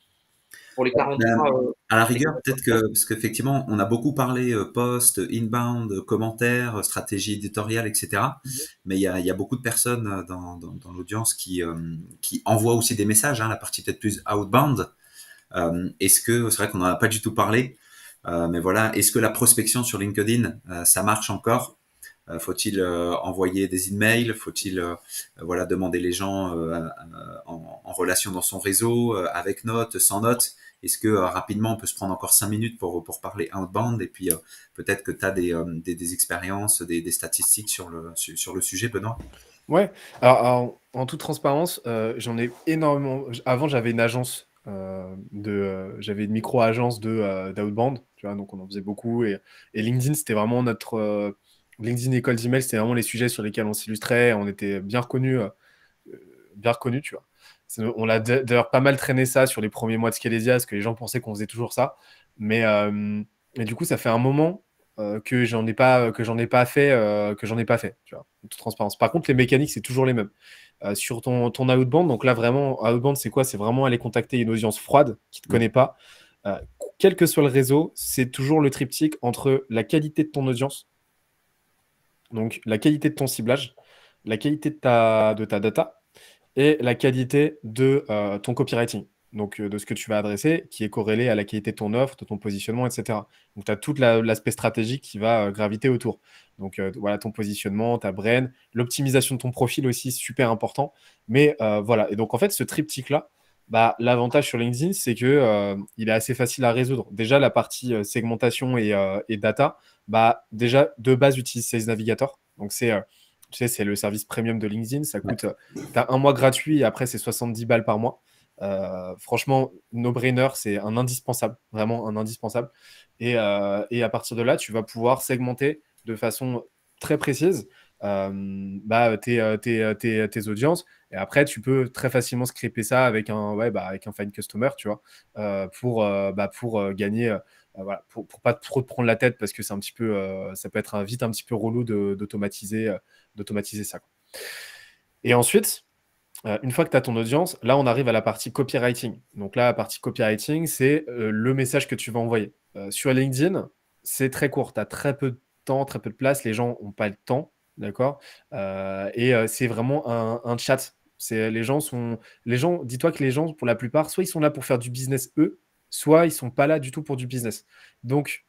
Pour les 43. À la rigueur, peut-être parce qu'effectivement, on a beaucoup parlé post, inbound, commentaires, stratégie éditoriale, etc. Mais il y a beaucoup de personnes dans l'audience qui envoient aussi des messages, la partie peut-être plus outbound. C'est vrai qu'on n'en a pas du tout parlé, mais voilà, est-ce que la prospection sur LinkedIn, ça marche encore? Faut-il envoyer des emails? Faut-il demander les gens en relation dans son réseau, avec notes, sans notes? Est-ce que rapidement on peut se prendre encore 5 minutes pour parler outbound et puis peut-être que tu as des expériences, des statistiques sur le sujet, Benoît? Ouais, alors, en toute transparence, j'en ai énormément. Avant, j'avais une agence j'avais une micro-agence d'outbound, tu vois, donc on en faisait beaucoup. Et LinkedIn, c'était vraiment notre LinkedIn école d'email, c'était vraiment les sujets sur lesquels on s'illustrait. On était bien reconnus, tu vois. On a d'ailleurs pas mal traîné ça sur les premiers mois de Scalesia, parce que les gens pensaient qu'on faisait toujours ça. Mais du coup, ça fait un moment que j'en ai pas fait, tu vois, en toute transparence. Par contre, les mécaniques, c'est toujours les mêmes. Sur ton outbound, donc là, vraiment, outbound, c'est quoi? C'est vraiment aller contacter une audience froide qui ne te connaît pas. Quel que soit le réseau, c'est toujours le triptyque entre la qualité de ton audience, donc la qualité de ton ciblage, la qualité de ta data et la qualité de ton copywriting, donc de ce que tu vas adresser, qui est corrélé à la qualité de ton offre, de ton positionnement, etc. Donc tu as tout l'aspect stratégique qui va graviter autour. Donc voilà, ton positionnement, ta brand, l'optimisation de ton profil aussi, super important. Mais voilà, et donc en fait, ce triptyque-là, l'avantage sur LinkedIn, c'est que il est assez facile à résoudre. Déjà, la partie segmentation et data, déjà, de base, utilise Sales Navigator. Donc tu sais, c'est le service premium de LinkedIn. Ça coûte, tu as 1 mois gratuit et après, c'est 70 balles par mois. Franchement, no-brainer, c'est un indispensable, vraiment un indispensable. Et à partir de là, tu vas pouvoir segmenter de façon très précise tes audiences. Et après, tu peux très facilement scripter ça avec un Fine Customer, tu vois, pour gagner. Voilà, pour pas trop te prendre la tête parce que c'est un petit peu, ça peut être vite un petit peu relou d'automatiser ça, quoi. Et ensuite, une fois que tu as ton audience, là, on arrive à la partie copywriting. Donc là, la partie copywriting, c'est le message que tu vas envoyer. Sur LinkedIn, c'est très court. Tu as très peu de temps, très peu de place. Les gens n'ont pas le temps, d'accord. C'est vraiment un chat. Dis-toi que les gens, pour la plupart, soit ils sont là pour faire du business eux, soit ils sont pas là du tout pour du business. Donc,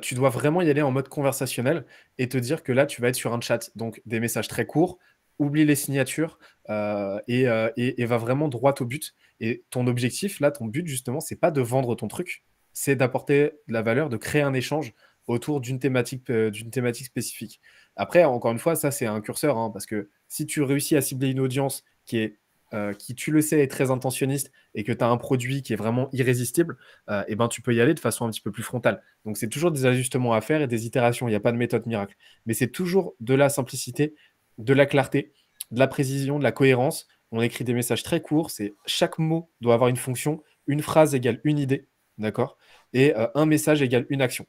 tu dois vraiment y aller en mode conversationnel et te dire que là, tu vas être sur un chat. Donc, des messages très courts, oublie les signatures et va vraiment droit au but. Et ton objectif, là, ton but, justement, c'est pas de vendre ton truc, c'est d'apporter de la valeur, de créer un échange autour d'une thématique spécifique. Après, encore une fois, ça, c'est un curseur, hein, parce que si tu réussis à cibler une audience qui, tu le sais, est très intentionniste et que tu as un produit qui est vraiment irrésistible, et ben, tu peux y aller de façon un petit peu plus frontale. Donc, c'est toujours des ajustements à faire et des itérations. Il n'y a pas de méthode miracle. Mais c'est toujours de la simplicité, de la clarté, de la précision, de la cohérence. On écrit des messages très courts. Chaque mot doit avoir une fonction. Une phrase égale une idée. D'accord. Et un message égale une action.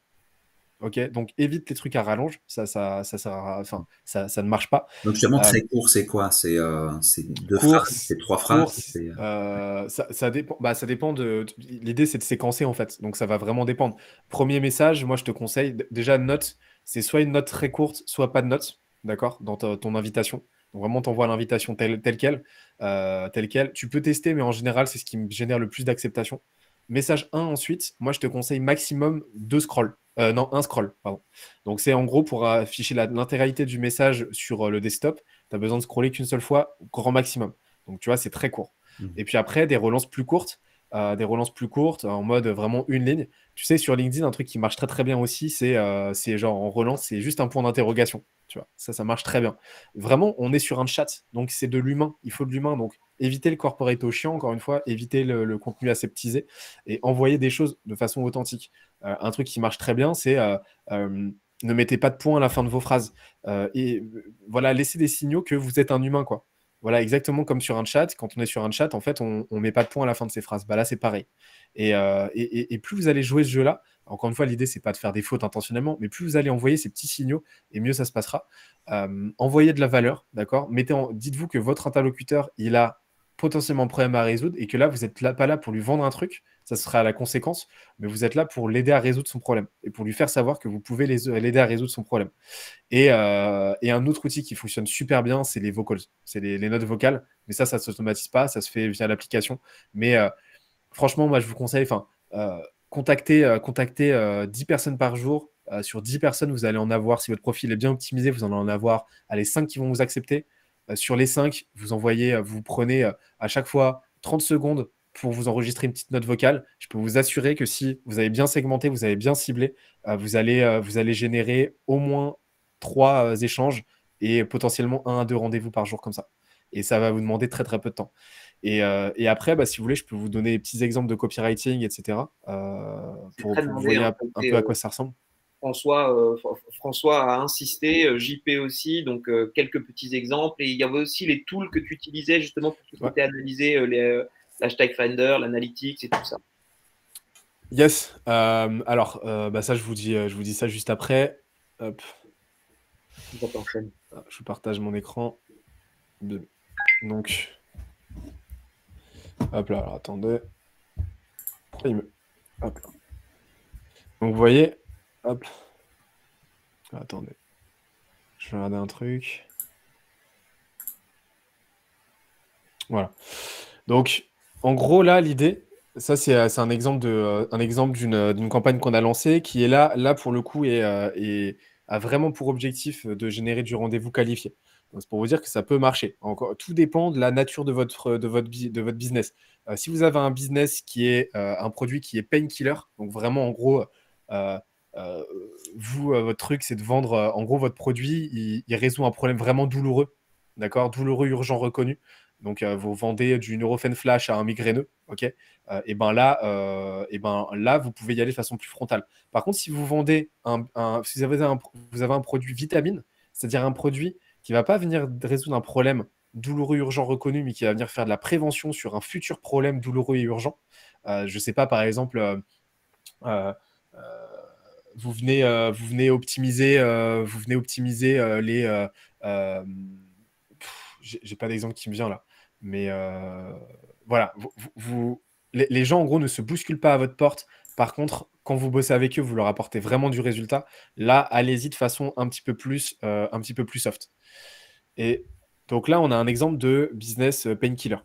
Ok, donc évite les trucs à rallonge, ça ne marche pas. Donc justement, Euh, très court, c'est quoi? C'est deux phrases, c'est Course, trois phrases, course, c'est ça dépend. Bah, ça dépend L'idée, c'est de séquencer en fait. Donc, ça va vraiment dépendre. Premier message, moi, je te conseille déjà note. C'est soit une note très courte, soit pas de note. D'accord? Dans ton invitation. Donc, vraiment, t'envoies l'invitation telle quelle, telle quelle. Tu peux tester, mais en général, c'est ce qui me génère le plus d'acceptation. Message 1, ensuite, moi, je te conseille maximum 2 scrolls. Non, un scroll, pardon. Donc, c'est en gros pour afficher l'intégralité du message sur le desktop. Tu as besoin de scroller qu'une seule fois, grand maximum. Donc, tu vois, c'est très court. Et puis après, des relances plus courtes, en mode vraiment une ligne. Tu sais, sur LinkedIn, un truc qui marche très très bien aussi, c'est genre en relance, c'est juste un point d'interrogation. Tu vois, ça marche très bien. Vraiment, on est sur un chat, donc c'est de l'humain. Il faut de l'humain. Donc, éviter le corporate au chiant, encore une fois, éviter le contenu aseptisé et envoyer des choses de façon authentique. Un truc qui marche très bien, c'est ne mettez pas de points à la fin de vos phrases. Voilà, laissez des signaux que vous êtes un humain, quoi. Voilà, exactement comme sur un chat. Quand on est sur un chat, en fait, on ne met pas de points à la fin de ses phrases. Bah là, c'est pareil. Et plus vous allez jouer ce jeu-là, encore une fois, l'idée, c'est pas de faire des fautes intentionnellement, mais plus vous allez envoyer ces petits signaux, et mieux ça se passera. Envoyez de la valeur, d'accord. Dites-vous que votre interlocuteur, il a potentiellement un problème à résoudre, et que là, vous n'êtes pas là pour lui vendre un truc, ça sera la conséquence, mais vous êtes là pour l'aider à résoudre son problème, et pour lui faire savoir que vous pouvez l'aider à résoudre son problème. Et un autre outil qui fonctionne super bien, c'est les vocals, c'est les notes vocales. Mais ça ne s'automatise pas, ça se fait via l'application. Mais franchement, moi, je vous conseille, contactez 10 personnes par jour. Sur 10 personnes, vous allez en avoir, si votre profil est bien optimisé, vous allez en avoir 5 qui vont vous accepter. Sur les 5, vous prenez à chaque fois 30 secondes pour vous enregistrer une petite note vocale. Je peux vous assurer que si vous avez bien segmenté, vous avez bien ciblé, vous allez générer au moins 3 échanges et potentiellement 1 à 2 rendez-vous par jour comme ça. Et ça va vous demander très très peu de temps. Et après, bah, si vous voulez, je peux vous donner des petits exemples de copywriting, etc. C'est Pour très que vous demandé voyez en un fait. peu à quoi ça ressemble. François a insisté, JP aussi, donc quelques petits exemples. Et il y avait aussi les tools que tu utilisais justement pour tout ce qui Ouais. était analysé, l'hashtag Finder, l'analytics et tout ça. Yes. Alors, bah, ça, je vous dis ça juste après. Hop. Je partage mon écran. Donc, hop là, alors attendez. Hop là. Donc, vous voyez, hop. Attendez. Je vais regarder un truc. Voilà. Donc, en gros, là, l'idée, ça, c'est un exemple d'une campagne qu'on a lancée qui est là pour le coup, et a vraiment pour objectif de générer du rendez-vous qualifié. Donc, c'est pour vous dire que ça peut marcher. Encore, tout dépend de la nature de votre business. Si vous avez un business qui est un produit qui est painkiller, donc vraiment, en gros, euh, euh, votre truc, c'est de vendre, en gros, votre produit, il résout un problème vraiment douloureux, d'accord? Douloureux, urgent, reconnu. Donc, vous vendez du Nurofen Flash à un migraineux, ok? Et ben là, vous pouvez y aller de façon plus frontale. Par contre, si vous vendez si vous avez un produit vitamine, c'est-à-dire un produit qui ne va pas venir résoudre un problème douloureux, urgent, reconnu, mais qui va venir faire de la prévention sur un futur problème douloureux et urgent. Je ne sais pas, par exemple, euh, vous venez optimiser les j'ai pas d'exemple qui me vient là. Mais voilà, les gens, en gros, ne se bousculent pas à votre porte. Par contre, quand vous bossez avec eux, vous leur apportez vraiment du résultat. Là, allez-y de façon un petit peu plus soft. Et donc là, on a un exemple de business painkiller.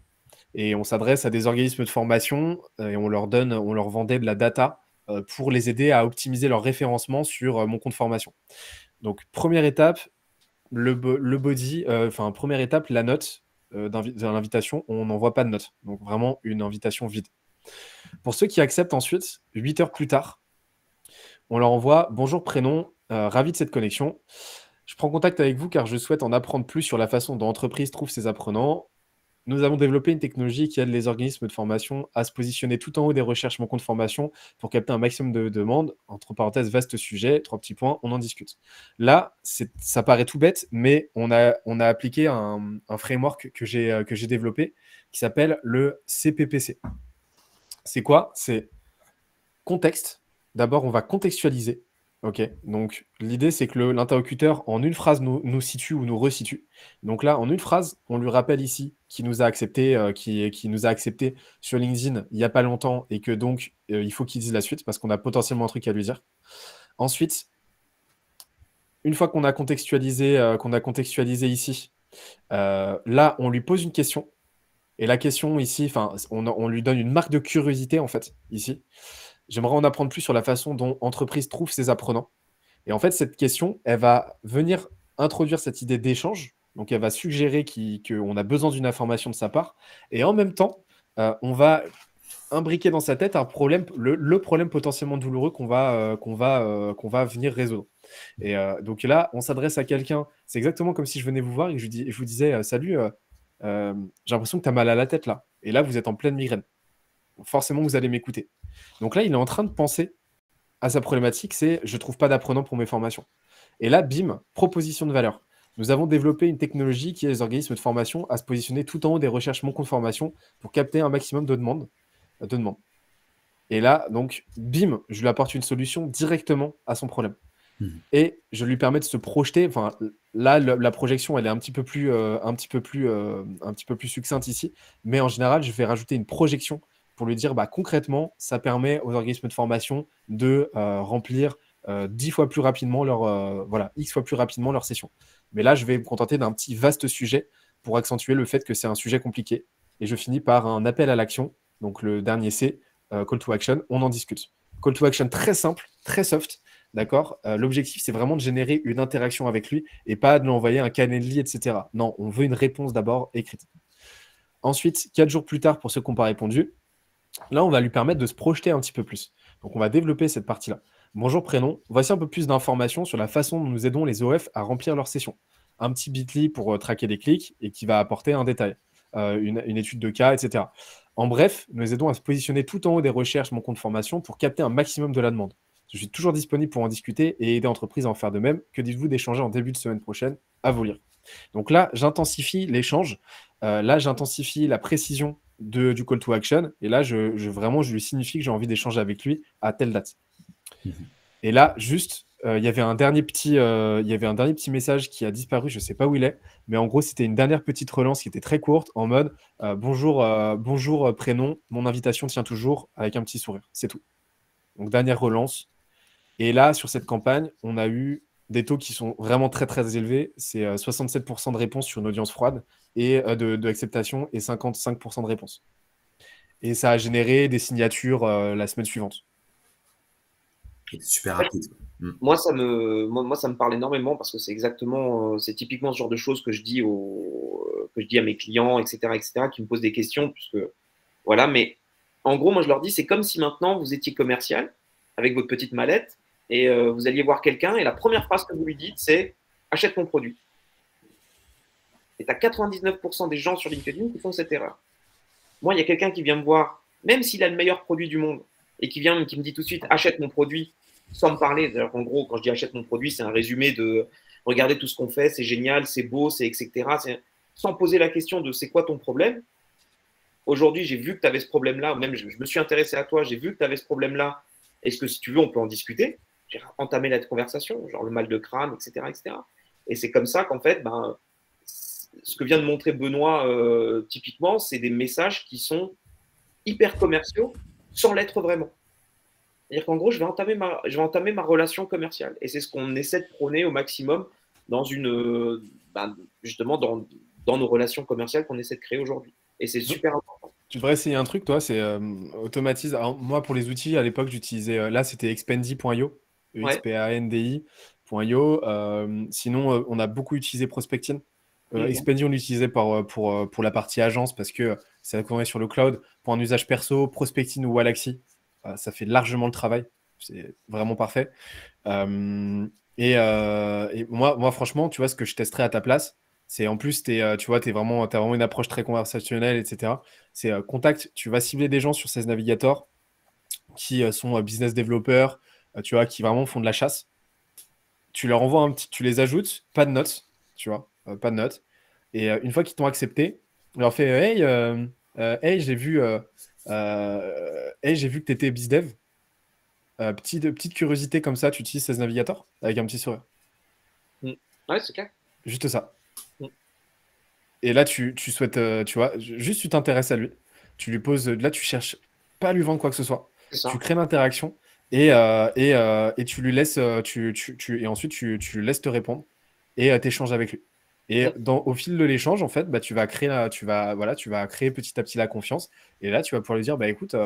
Et on s'adresse à des organismes de formation et on leur vendait de la data pour les aider à optimiser leur référencement sur mon compte formation. Donc, première étape, le body, première étape, la note de l'invitation, on n'envoie pas de note. Donc, vraiment une invitation vide. Pour ceux qui acceptent ensuite, 8 heures plus tard, on leur envoie bonjour prénom, ravi de cette connexion. Je prends contact avec vous car je souhaite en apprendre plus sur la façon dont l'entreprise trouve ses apprenants. Nous avons développé une technologie qui aide les organismes de formation à se positionner tout en haut des recherches Mon compte formation pour capter un maximum de demandes. Entre parenthèses, vaste sujet, 3 petits points, on en discute. Là, ça paraît tout bête, mais on a appliqué un framework que j'ai développé qui s'appelle le CPPC. C'est quoi? C'est contexte. D'abord, on va contextualiser. Ok, donc l'idée c'est que l'interlocuteur en une phrase nous situe ou nous resitue. Donc là, en une phrase, on lui rappelle ici qu'il nous a accepté, qui nous a accepté sur LinkedIn il n'y a pas longtemps et que donc il faut qu'il dise la suite parce qu'on a potentiellement un truc à lui dire. Ensuite, une fois qu'on a contextualisé ici, là on lui pose une question. Et la question ici, on lui donne une marque de curiosité en fait ici. J'aimerais en apprendre plus sur la façon dont l'entreprise trouve ses apprenants. Et en fait, cette question, elle va venir introduire cette idée d'échange. Donc, elle va suggérer qu'on a besoin d'une information de sa part. Et en même temps, on va imbriquer dans sa tête un problème, le problème potentiellement douloureux qu'on va venir résoudre. Et donc là, on s'adresse à quelqu'un. C'est exactement comme si je venais vous voir et que je vous disais salut, j'ai l'impression que tu as mal à la tête là. Et là, vous êtes en pleine migraine. Forcément, vous allez m'écouter. Donc là, il est en train de penser à sa problématique, c'est je ne trouve pas d'apprenants pour mes formations. Et là, bim, proposition de valeur. Nous avons développé une technologie qui aide les organismes de formation à se positionner tout en haut des recherches Mon compte formation pour capter un maximum de demandes. Et là, donc, bim, je lui apporte une solution directement à son problème. Et je lui permets de se projeter. Enfin, là, la projection, elle est un petit peu plus succincte ici. Mais en général, je vais rajouter une projection pour lui dire concrètement, ça permet aux organismes de formation de remplir 10 fois plus rapidement X fois plus rapidement leur session. Mais là, je vais me contenter d'un petit vaste sujet pour accentuer le fait que c'est un sujet compliqué. Et je finis par un appel à l'action. Donc le dernier C, call to action, on en discute. Call to action très simple, très soft. D'accord. L'objectif, c'est vraiment de générer une interaction avec lui et pas de lui envoyer un Calendly, etc. Non, on veut une réponse d'abord écrite. Ensuite, 4 jours plus tard, pour ceux qui n'ont pas répondu, là, on va lui permettre de se projeter un petit peu plus. Donc, on va développer cette partie-là. Bonjour, prénom. Voici un peu plus d'informations sur la façon dont nous aidons les OF à remplir leur session. Un petit bit.ly pour traquer des clics et qui va apporter un détail, une étude de cas, etc. En bref, nous aidons à se positionner tout en haut des recherches Mon compte formation pour capter un maximum de la demande. Je suis toujours disponible pour en discuter et aider l'entreprise à en faire de même. Que dites-vous d'échanger en début de semaine prochaine? À vous lire. Donc là, j'intensifie l'échange. Là, j'intensifie la précision du call to action. Et là, je lui signifie que j'ai envie d'échanger avec lui à telle date. Et là, juste, il y avait un dernier petit message qui a disparu. Je ne sais pas où il est. Mais en gros, c'était une dernière petite relance qui était très courte en mode bonjour prénom, mon invitation tient toujours avec un petit sourire. C'est tout. Donc, dernière relance. Et là, sur cette campagne, on a eu des taux qui sont vraiment très, très élevés. C'est 67% de réponses sur une audience froide et d'acceptation et 55% de réponses. Et ça a généré des signatures la semaine suivante. Super rapide. Moi, ça me parle énormément parce que c'est exactement, c'est typiquement ce genre de choses que je dis à mes clients, etc., qui me posent des questions, puisque voilà. Mais en gros, moi, je leur dis, c'est comme si maintenant vous étiez commercial avec votre petite mallette et vous alliez voir quelqu'un et la première phrase que vous lui dites, c'est achète mon produit. Et tu as 99% des gens sur LinkedIn qui font cette erreur. Moi, il y a quelqu'un qui vient me voir, même s'il a le meilleur produit du monde et qui me dit tout de suite achète mon produit sans me parler. D'ailleurs, en gros, quand je dis achète mon produit, c'est un résumé de regardez tout ce qu'on fait, c'est génial, c'est beau, c'est etc. Sans poser la question de c'est quoi ton problème. Aujourd'hui, j'ai vu que tu avais ce problème-là, même je me suis intéressé à toi, j'ai vu que tu avais ce problème-là. Est-ce que si tu veux, on peut en discuter? J'ai entamé la conversation, genre le mal de crâne, etc. Et c'est comme ça qu'en fait, ce que vient de montrer Benoît, typiquement, c'est des messages qui sont hyper commerciaux sans l'être vraiment. C'est-à-dire qu'en gros, je vais entamer ma relation commerciale. Et c'est ce qu'on essaie de prôner au maximum dans justement dans nos relations commerciales qu'on essaie de créer aujourd'hui. Et c'est super important. Tu devrais essayer un truc, toi, c'est automatise. Alors, moi, pour les outils, à l'époque, j'utilisais, là, c'était expandi.io, expandi.io. Sinon, on a beaucoup utilisé Prospectin. Expandi, on l'utilisait pour la partie agence parce que c'est qu'on est sur le cloud. Pour un usage perso, Prospectin ou Wallaxy, ça fait largement le travail. C'est vraiment parfait. Et moi, franchement, tu vois, ce que je testerais à ta place, c'est en plus, tu vois, t'as vraiment une approche très conversationnelle, etc. C'est contact, tu vas cibler des gens sur ces navigateurs qui sont business développeurs, tu vois, qui vraiment font de la chasse. Tu leur envoies tu les ajoutes, pas de notes, tu vois, pas de notes. Et une fois qu'ils t'ont accepté, on leur fait hey, j'ai vu que tu étais bizdev. Petite curiosité comme ça, tu utilises 16 navigateurs avec un petit sourire. Ouais, c'est clair. Juste ça. Et là, tu souhaites, tu vois, juste tu t'intéresses à lui. Tu lui poses, là, tu cherches pas à lui vendre quoi que ce soit. Tu crées l'interaction et tu lui laisses, et ensuite tu le laisses te répondre et t'échanges avec lui. Et au fil de l'échange, en fait, bah, tu vas créer petit à petit la confiance. Et là, tu vas pouvoir lui dire, bah, écoute,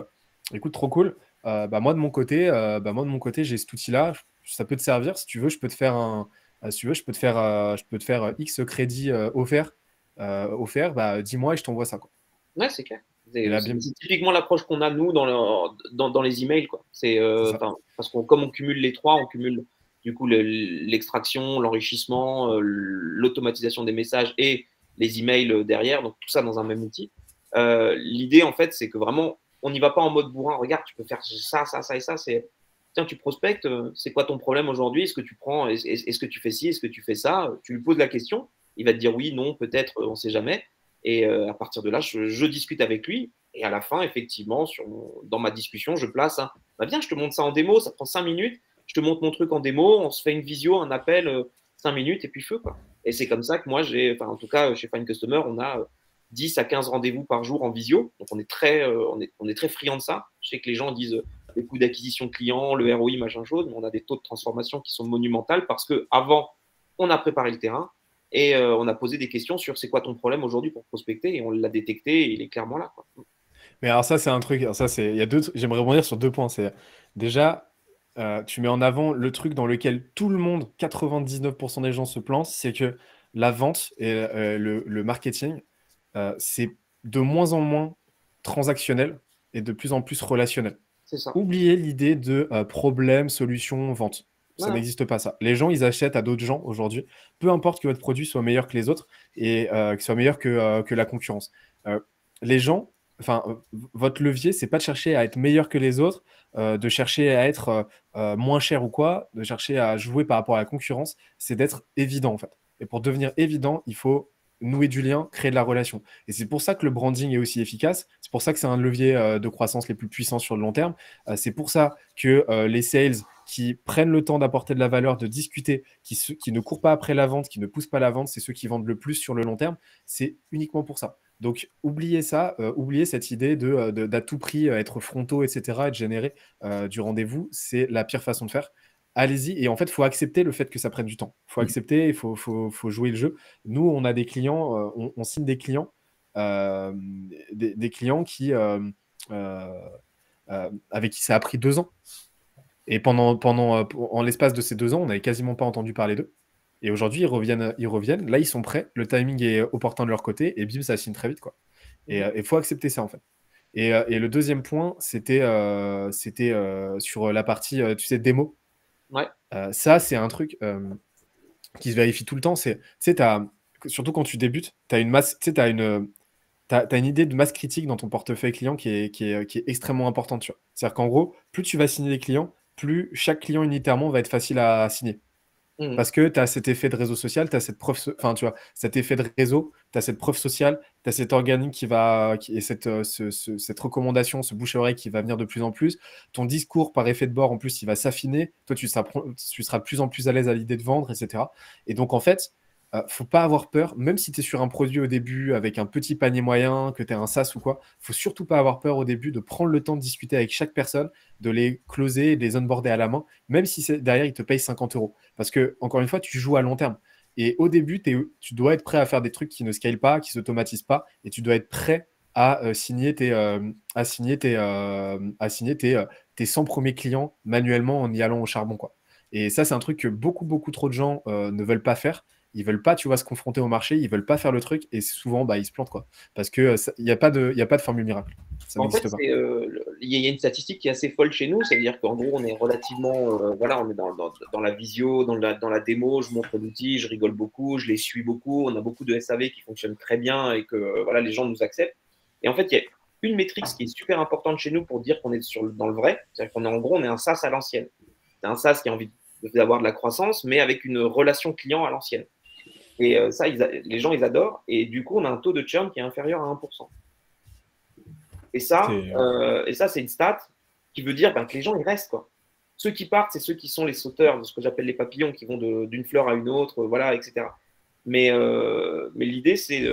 trop cool. Moi de mon côté, j'ai cet outil-là. Ça peut te servir. Si tu veux, je peux te faire X crédits offerts. Bah, dis-moi et je t'envoie ça, quoi. Ouais, c'est clair. C'est typiquement l'approche qu'on a, nous, dans les emails, quoi. Parce comme on cumule les trois, on cumule du coup l'extraction, l'enrichissement, l'automatisation des messages et les emails derrière, donc tout ça dans un même outil. L'idée, en fait, c'est que vraiment, on n'y va pas en mode bourrin. Regarde, tu peux faire ça, ça, ça et ça. Tiens, tu prospectes, c'est quoi ton problème aujourd'hui? Est-ce que tu prends, est-ce que tu fais ci, est-ce que tu fais ça? Tu lui poses la question, il va te dire oui, non, peut-être, on ne sait jamais. Et à partir de là, je discute avec lui. Et à la fin, effectivement, dans ma discussion, je place viens, je te montre ça en démo, ça prend 5 minutes. Je te montre mon truc en démo, on se fait une visio, un appel, 5 minutes et puis feu, quoi. Et c'est comme ça que moi, en tout cas, chez Fine Customer, on a 10 à 15 rendez-vous par jour en visio. Donc, on est très friand de ça. Je sais que les gens disent les coûts d'acquisition client, le ROI, machin chose, mais on a des taux de transformation qui sont monumentaux parce qu'avant, on a préparé le terrain et on a posé des questions sur c'est quoi ton problème aujourd'hui pour prospecter et on l'a détecté et il est clairement là, quoi. Mais alors ça, c'est un truc. J'aimerais rebondir sur 2 points. C'est déjà, tu mets en avant le truc dans lequel tout le monde, 99% des gens se plantent, c'est que la vente et le marketing, c'est de moins en moins transactionnel et de plus en plus relationnel. C'est ça. Oubliez l'idée de problème, solution, vente. Ça n'existe pas, ça. Les gens, ils achètent à d'autres gens aujourd'hui. Peu importe que votre produit soit meilleur que les autres et qu'il soit meilleur que la concurrence. Les gens, votre levier, c'est pas de chercher à être meilleur que les autres, de chercher à être moins cher ou quoi, de chercher à jouer par rapport à la concurrence. C'est d'être évident, en fait. Et pour devenir évident, il faut nouer du lien, créer de la relation. Et c'est pour ça que le branding est aussi efficace. C'est pour ça que c'est un levier de croissance les plus puissants sur le long terme. C'est pour ça que les sales qui prennent le temps d'apporter de la valeur, de discuter, qui ne courent pas après la vente, qui ne poussent pas la vente, c'est ceux qui vendent le plus sur le long terme. C'est uniquement pour ça. Donc, oubliez ça, oubliez cette idée d'à tout prix être frontaux, etc., et de générer du rendez-vous. C'est la pire façon de faire. Allez-y. Et en fait, il faut accepter le fait que ça prenne du temps. Il faut accepter, il faut jouer le jeu. Nous, on a des clients, on signe des clients, des clients avec qui ça a pris 2 ans. Et en l'espace de ces 2 ans, on n'avait quasiment pas entendu parler d'eux. Et aujourd'hui, ils reviennent. Là, ils sont prêts. Le timing est opportun de leur côté. Et bim, ça signe très vite, quoi. Et il faut accepter ça, en fait. Et le deuxième point, c'était sur la partie, tu sais, démo. Ouais. Ça, c'est un truc qui se vérifie tout le temps. Surtout quand tu débutes, tu as une masse, t'as une idée de masse critique dans ton portefeuille client qui est extrêmement importante. C'est-à-dire qu'en gros, plus tu vas signer des clients, plus chaque client unitairement va être facile à signer. Parce que tu as cet effet de réseau social, tu as cette preuve, cet effet de réseau, tu as cette preuve sociale, tu as cet organique et cette recommandation, ce bouche-à-oreille qui va venir de plus en plus. Ton discours, par effet de bord, en plus, il va s'affiner. Toi, tu seras de plus en plus à l'aise à l'idée de vendre, etc. Et donc, en fait, faut pas avoir peur, même si tu es sur un produit au début avec un petit panier moyen, que tu es un SaaS ou quoi, faut surtout pas avoir peur au début de prendre le temps de discuter avec chaque personne, de les closer, de les onboarder à la main, même si derrière, ils te payent 50 euros. Parce que, encore une fois, tu joues à long terme. Et au début, tu dois être prêt à faire des trucs qui ne scalent pas, qui ne s'automatisent pas, et tu dois être prêt à signer tes 100 premiers clients manuellement en y allant au charbon, quoi. Et ça, c'est un truc que beaucoup trop de gens ne veulent pas faire. Ils veulent pas, tu vois, se confronter au marché, ils veulent pas faire le truc, et souvent, bah, ils se plantent, quoi. Parce que il n'y a pas de formule miracle. Ça En fait, n'existe pas. il y a une statistique qui est assez folle chez nous, c'est-à-dire qu'en gros, on est relativement, voilà, on est dans la visio, dans la démo, je montre l'outil, je rigole beaucoup, je les suis beaucoup, on a beaucoup de SAV qui fonctionnent très bien et que voilà, les gens nous acceptent. Et en fait, il y a une métrique qui est super importante chez nous pour dire qu'on est dans le vrai, c'est-à-dire qu'on est en gros, on est un SaaS à l'ancienne. C'est un SaaS qui a envie d'avoir de la croissance, mais avec une relation client à l'ancienne. Et ça, les gens, ils adorent. Et du coup, on a un taux de churn qui est inférieur à 1%. Et ça, c'est une stat qui veut dire que les gens, ils restent, quoi. Ceux qui partent, c'est ceux qui sont les sauteurs, de ce que j'appelle les papillons, qui vont d'une fleur à une autre, voilà, etc. Mais l'idée, c'est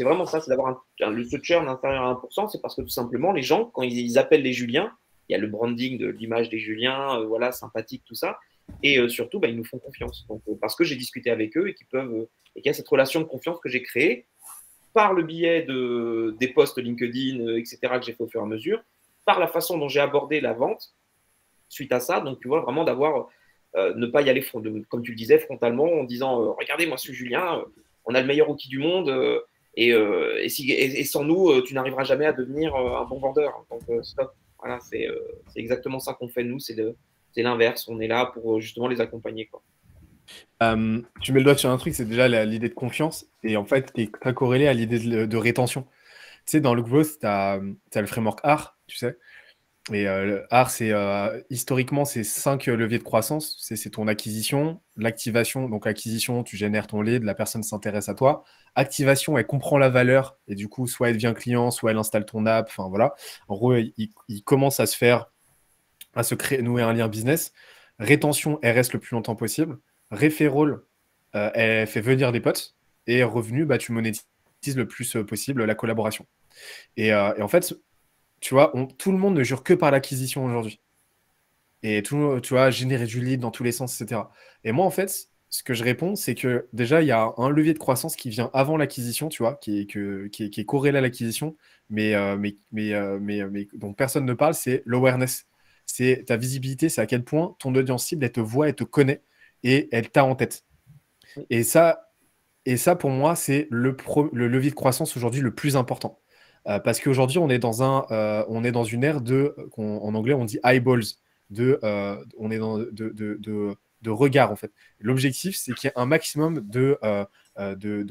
vraiment ça, c'est d'avoir ce churn inférieur à 1%, c'est parce que tout simplement, les gens, quand ils appellent les Juliens, il y a le branding de l'image des Juliens, voilà, sympathique, tout ça. Et surtout, ils nous font confiance. Donc, parce que j'ai discuté avec eux et qu'il y a cette relation de confiance que j'ai créée par le biais des posts LinkedIn, etc., que j'ai fait au fur et à mesure, par la façon dont j'ai abordé la vente suite à ça. Donc, tu vois, vraiment d'avoir, ne pas y aller, comme tu le disais, frontalement, en disant regardez, moi, je suis Julien, on a le meilleur outil du monde, et sans nous, tu n'arriveras jamais à devenir un bon vendeur. Donc, stop. Voilà, c'est exactement ça qu'on fait, nous, c'est l'inverse. On est là pour justement les accompagner, quoi. Tu mets le doigt sur un truc, c'est déjà l'idée de confiance, et en fait, qui est très corrélée à l'idée de rétention. Tu sais, dans le growth, tu as le framework R, tu sais. Et le R, historiquement, c'est 5 leviers de croissance. C'est ton acquisition, l'activation. Donc, acquisition, tu génères ton lead, la personne s'intéresse à toi. Activation, elle comprend la valeur, et du coup, soit elle devient client, soit elle installe ton app. Enfin, voilà. En gros, il commence à se nouer un lien business. Rétention, elle reste le plus longtemps possible. Referral, elle fait venir des potes. Et revenu, tu monétises le plus possible la collaboration. Et en fait, tu vois, tout le monde ne jure que par l'acquisition aujourd'hui. Et tout, tu vois, générer du lead dans tous les sens, etc. Et moi, en fait, ce que je réponds, c'est que déjà, il y a un levier de croissance qui vient avant l'acquisition, tu vois, qui est corrélé à l'acquisition, mais dont personne ne parle, c'est l'awareness. C'est ta visibilité, c'est à quel point ton audience cible, elle te voit, elle te connaît et elle t'a en tête. Et ça, pour moi, c'est le levier de croissance aujourd'hui le plus important. Parce qu'aujourd'hui, on est dans une ère en anglais, on dit eyeballs, on est dans de regard, en fait. L'objectif, c'est qu'il y ait un maximum de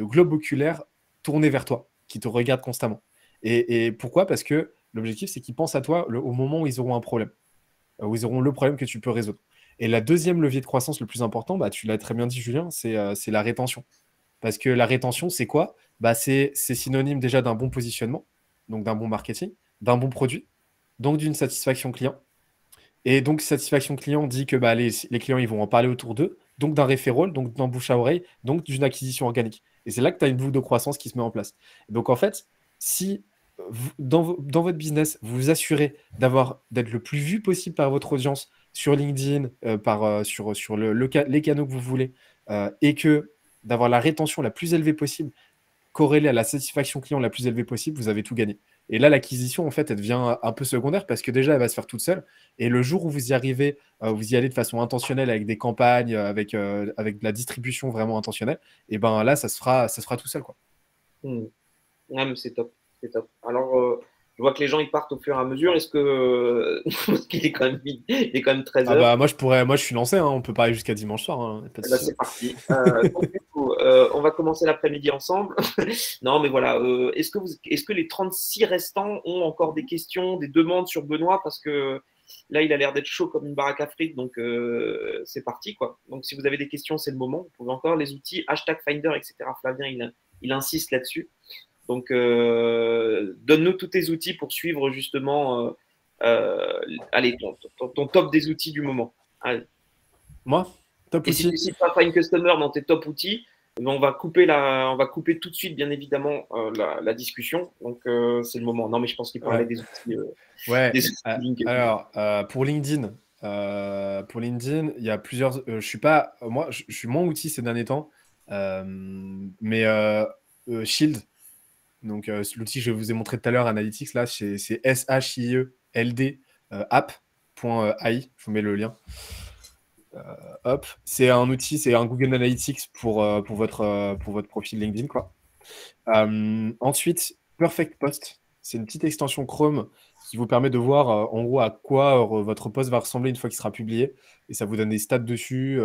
globes oculaires tournés vers toi, qui te regardent constamment. Et pourquoi? Parce que l'objectif, c'est qu'ils pensent à toi au moment où ils auront un problème, où ils auront le problème que tu peux résoudre. Et la deuxième levier de croissance le plus important, tu l'as très bien dit, Julien, c'est la rétention. Parce que la rétention, c'est quoi? C'est synonyme déjà d'un bon positionnement, donc d'un bon marketing, d'un bon produit, donc d'une satisfaction client. Et donc, satisfaction client dit que les clients ils vont en parler autour d'eux, donc d'un referral, donc d'un bouche à oreille, donc d'une acquisition organique. Et c'est là que tu as une boucle de croissance qui se met en place. Donc, en fait, si dans votre business, vous vous assurez d'être le plus vu possible par votre audience sur LinkedIn, sur les canaux que vous voulez, et que d'avoir la rétention la plus élevée possible, corrélée à la satisfaction client la plus élevée possible, vous avez tout gagné. Et là, l'acquisition, en fait, elle devient un peu secondaire parce que déjà, elle va se faire toute seule. Et le jour où vous y arrivez, vous y allez de façon intentionnelle avec des campagnes, avec de la distribution vraiment intentionnelle, et ben là, ça se fera tout seul, quoi. Ah, mais c'est top. C'est top. Alors, je vois que les gens ils partent au fur et à mesure. Est-ce que parce qu'il est quand même vite, il est quand même 13 heures. Moi je suis lancé, hein. On peut parler jusqu'à dimanche soir, hein. C'est parti. Donc, du coup, on va commencer l'après-midi ensemble. Non, mais voilà. Est-ce que les 36 restants ont encore des questions, des demandes sur Benoît? Parce que là, il a l'air d'être chaud comme une baraque à frites. Donc, c'est parti, quoi. Donc, si vous avez des questions, c'est le moment. Vous pouvez encore les outils, #Finder, etc. Flavien, il insiste là-dessus. Donc, donne-nous tous tes outils pour suivre justement allez, ton top des outils du moment. Allez. Moi, top Et outil. si tu cites pas Fine Customer dans tes top outils, On va couper tout de suite, bien évidemment, la discussion. Donc, c'est le moment. Non, mais je pense qu'il parlait des outils. Ouais, des outils LinkedIn. alors pour LinkedIn, il y a plusieurs. Je suis pas, moi, je suis moins outil ces derniers temps, mais Shield, donc l'outil que je vous ai montré tout à l'heure, Analytics, là, c'est SHIELD app.ai. Je vous mets le lien. Hop, c'est un outil, c'est un Google Analytics pour votre profil LinkedIn, quoi. Ensuite, Perfect Post, c'est une petite extension Chrome qui vous permet de voir en gros à quoi votre post va ressembler une fois qu'il sera publié. Et ça vous donne des stats dessus.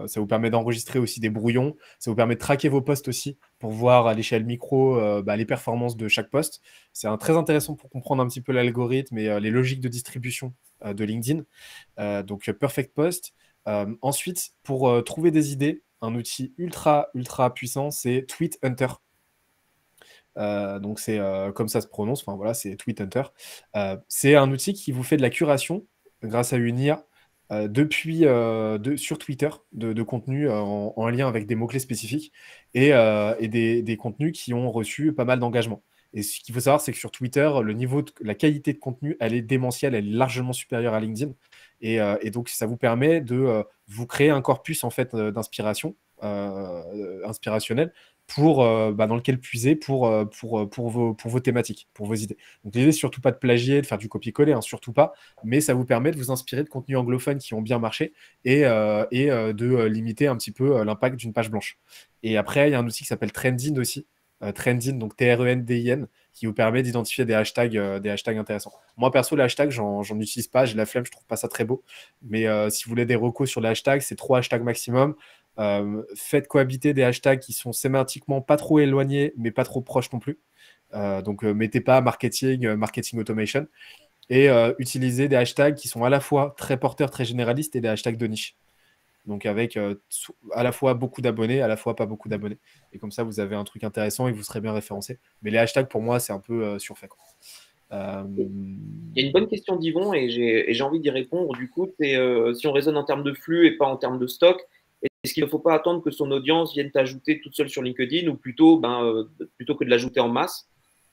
Ça vous permet d'enregistrer aussi des brouillons. Ça vous permet de traquer vos posts aussi pour voir à l'échelle micro les performances de chaque post. C'est très intéressant pour comprendre un petit peu l'algorithme et les logiques de distribution de LinkedIn. Donc Perfect Post. Ensuite, pour trouver des idées, un outil ultra puissant, c'est Tweet Hunter. Donc c'est comme ça se prononce, enfin voilà, c'est Tweet Hunter. C'est un outil qui vous fait de la curation grâce à une IA sur Twitter de contenu en lien avec des mots-clés spécifiques et des contenus qui ont reçu pas mal d'engagement. Et ce qu'il faut savoir, c'est que sur Twitter, la qualité de contenu, elle est démentielle, elle est largement supérieure à LinkedIn. Et donc, ça vous permet de vous créer un corpus en fait d'inspiration inspirationnel dans lequel puiser pour vos thématiques, pour vos idées. Donc l'idée, c'est surtout pas de plagier, de faire du copier-coller, surtout pas, mais ça vous permet de vous inspirer de contenus anglophones qui ont bien marché et de limiter un petit peu l'impact d'une page blanche. Et après, il y a un outil qui s'appelle Trending aussi, Trending, donc Trendin, qui vous permet d'identifier des hashtags intéressants. Moi, perso, les hashtags, j'en utilise pas, j'ai la flemme, je trouve pas ça très beau. Mais si vous voulez des recos sur les hashtags, c'est 3 hashtags maximum. Faites cohabiter des hashtags qui sont sémantiquement pas trop éloignés, mais pas trop proches non plus. Donc, mettez pas marketing automation. Et utilisez des hashtags qui sont à la fois très porteurs, très généralistes et des hashtags de niche. Donc avec à la fois beaucoup d'abonnés, à la fois pas beaucoup d'abonnés. Et comme ça, vous avez un truc intéressant et vous serez bien référencé. Mais les hashtags, pour moi, c'est un peu surfait, quoi. Il y a une bonne question d'Yvon et j'ai envie d'y répondre. Du coup, si on raisonne en termes de flux et pas en termes de stock, est-ce qu'il ne faut pas attendre que son audience vienne t'ajouter toute seule sur LinkedIn ou plutôt que de l'ajouter en masse?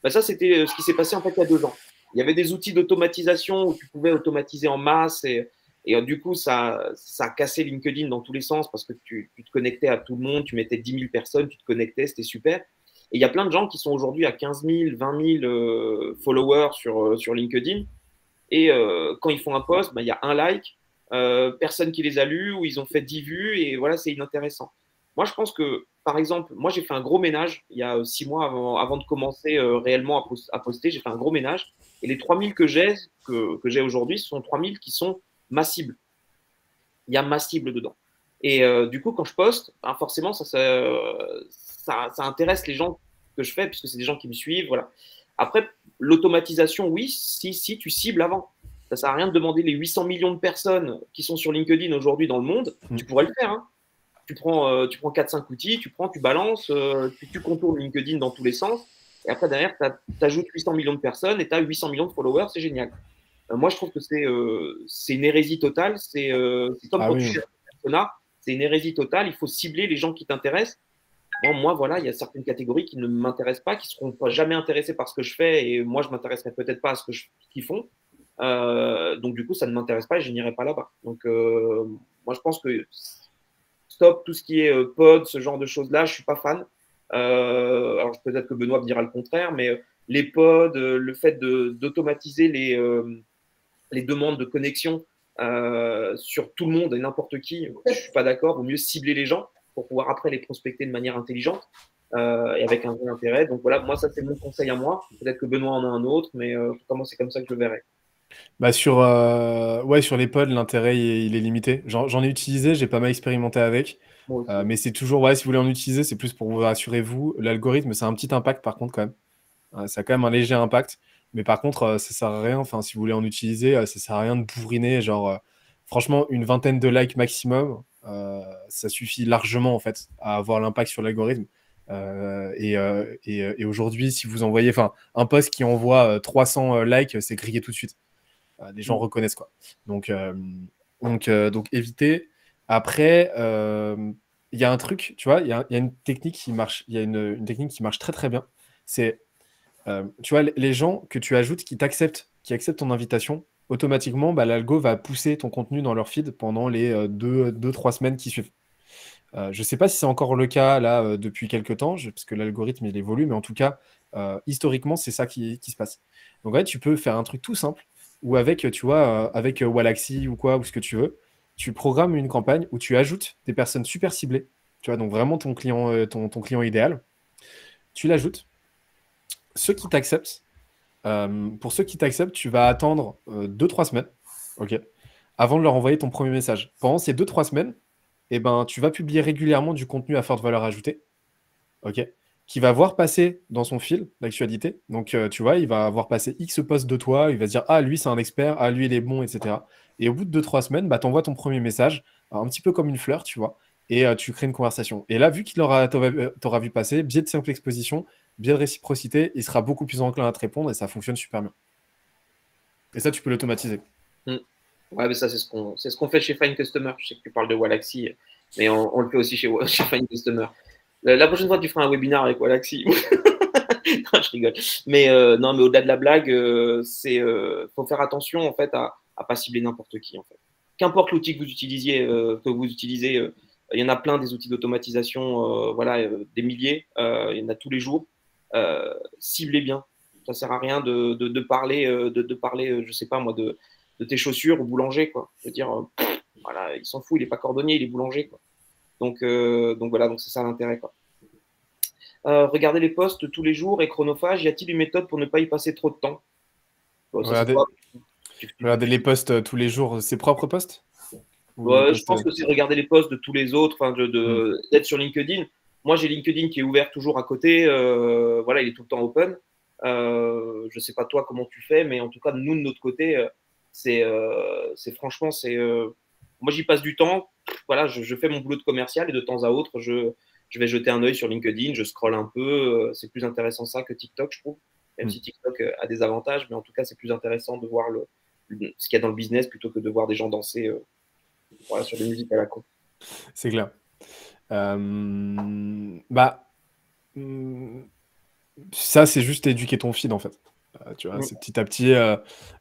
Ça, c'était ce qui s'est passé en fait il y a 2 ans. Il y avait des outils d'automatisation où tu pouvais automatiser en masse et du coup, ça a cassé LinkedIn dans tous les sens parce que tu te connectais à tout le monde, tu mettais 10 000 personnes, tu te connectais, c'était super. Et il y a plein de gens qui sont aujourd'hui à 15 000, 20 000 followers sur LinkedIn. Et quand ils font un post, il y a un like, personne qui les a lus, ou ils ont fait 10 vues, et voilà, c'est inintéressant. Moi, je pense que, par exemple, moi, j'ai fait un gros ménage il y a 6 mois avant de commencer réellement à poster. J'ai fait un gros ménage. Et les 3000 que j'ai aujourd'hui, ce sont 3000 qui sont ma cible. Il y a ma cible dedans. Et du coup, quand je poste, forcément, ça intéresse les gens que je fais, puisque c'est des gens qui me suivent. Voilà. Après, l'automatisation, oui, si tu cibles avant. Ça ne sert à rien de demander les 800 millions de personnes qui sont sur LinkedIn aujourd'hui dans le monde. Tu pourrais le faire. Tu prends 4-5 outils, tu balances, tu contournes LinkedIn dans tous les sens. Et après, derrière, tu ajoutes 800 millions de personnes et tu as 800 millions de followers. C'est génial. Moi, je trouve que c'est une hérésie totale. C'est comme quand tu cherches un persona, c'est une hérésie totale. Il faut cibler les gens qui t'intéressent. Moi, voilà, il y a certaines catégories qui ne m'intéressent pas, qui ne seront pas jamais intéressées par ce que je fais, et moi, je ne m'intéresserai peut-être pas à ce qu'ils font. Donc, du coup, ça ne m'intéresse pas et je n'irai pas là-bas. Donc, moi, je pense que stop tout ce qui est pod, ce genre de choses-là, je ne suis pas fan. Alors, peut-être que Benoît me dira le contraire, mais les pods, le fait d'automatiser les demandes de connexion sur tout le monde et n'importe qui, je ne suis pas d'accord. Il vaut mieux cibler les gens pour pouvoir après les prospecter de manière intelligente et avec un vrai intérêt. Donc voilà, moi, ça, c'est mon conseil à moi. Peut-être que Benoît en a un autre, mais moi, c'est comme ça que je le verrai. Sur les pods, l'intérêt, il est limité. J'en ai utilisé, j'ai pas mal expérimenté avec. Mais c'est toujours, si vous voulez en utiliser, c'est plus pour vous rassurer, vous. L'algorithme, c'est un petit impact, par contre, quand même. Ça a quand même un léger impact. Mais par contre, ça sert à rien. Enfin, si vous voulez en utiliser, ça sert à rien de bourriner. Franchement, une vingtaine de likes maximum, ça suffit largement, en fait, à avoir l'impact sur l'algorithme. Et aujourd'hui, si vous envoyez un post qui envoie 300 likes, c'est grillé tout de suite. Les gens reconnaissent, quoi. Donc évitez. Après, il y a un truc, tu vois, il y a une technique qui marche, il y a une technique qui marche très très bien. C'est, tu vois, les gens que tu ajoutes qui acceptent ton invitation, automatiquement, bah, l'algo va pousser ton contenu dans leur feed pendant les 2-3 semaines qui suivent. Je ne sais pas si c'est encore le cas là depuis quelques temps, parce que l'algorithme il évolue, mais en tout cas, historiquement, c'est ça qui se passe. Donc, ouais, tu peux faire un truc tout simple, ou avec, tu vois, avec Wallaxy ou quoi, ou ce que tu veux, tu programmes une campagne où tu ajoutes des personnes super ciblées, tu vois, donc vraiment ton client, ton client idéal, tu l'ajoutes. Ceux qui t'acceptent, pour ceux qui t'acceptent, tu vas attendre 2-3 semaines, ok, avant de leur envoyer ton premier message. Pendant ces 2-3 semaines, eh ben, tu vas publier régulièrement du contenu à forte valeur ajoutée, ok, qui va voir passer dans son fil d'actualité. Donc, tu vois, il va voir passer X posts de toi, il va se dire, ah, lui, c'est un expert, ah, lui, il est bon, etc. Et au bout de 2-3 semaines, bah, tu envoies ton premier message, un petit peu comme une fleur, tu vois, et tu crées une conversation. Et là, vu qu'il t'aura vu passer, biais de simple exposition, biais de réciprocité, il sera beaucoup plus enclin à te répondre et ça fonctionne super bien. Et ça, tu peux l'automatiser. Ouais, mais ça, c'est ce qu'on fait chez Fine Customer. Je sais que tu parles de Wallaxy, mais on le fait aussi chez Fine Customer. La prochaine fois, tu feras un webinaire avec Wallaxy. Non, je rigole. Mais non, mais au-delà de la blague, faut faire attention en fait à pas cibler n'importe qui en fait. Qu'importe l'outil que vous utilisiez, il y en a plein des outils d'automatisation, voilà, des milliers, il y en a tous les jours. Ciblez bien. Ça sert à rien de parler, je sais pas moi, de tes chaussures au boulanger, quoi. Je veux dire, voilà, il s'en fout, il n'est pas cordonnier, il est boulanger, quoi. Donc voilà, donc c'est ça l'intérêt, quoi. Regardez les posts tous les jours et chronophage. Y a-t-il une méthode pour ne pas y passer trop de temps? Bon, ça, regardez les posts tous les jours, ses propres posts? Ouais, je pense que c'est regarder les posts de tous les autres, d'être sur LinkedIn. Moi, j'ai LinkedIn qui est ouvert toujours à côté. Voilà, il est tout le temps open. Je ne sais pas toi comment tu fais, mais en tout cas, nous, de notre côté, c'est franchement, moi, j'y passe du temps. Voilà, je fais mon boulot de commercial et de temps à autre, je vais jeter un œil sur LinkedIn, je scrolle un peu. C'est plus intéressant ça que TikTok, je trouve. Même si TikTok a des avantages, mais en tout cas, c'est plus intéressant de voir ce qu'il y a dans le business plutôt que de voir des gens danser voilà, sur des musiques à la con. C'est clair. Ça, c'est juste éduquer ton feed, en fait. Tu vois, c'est petit à petit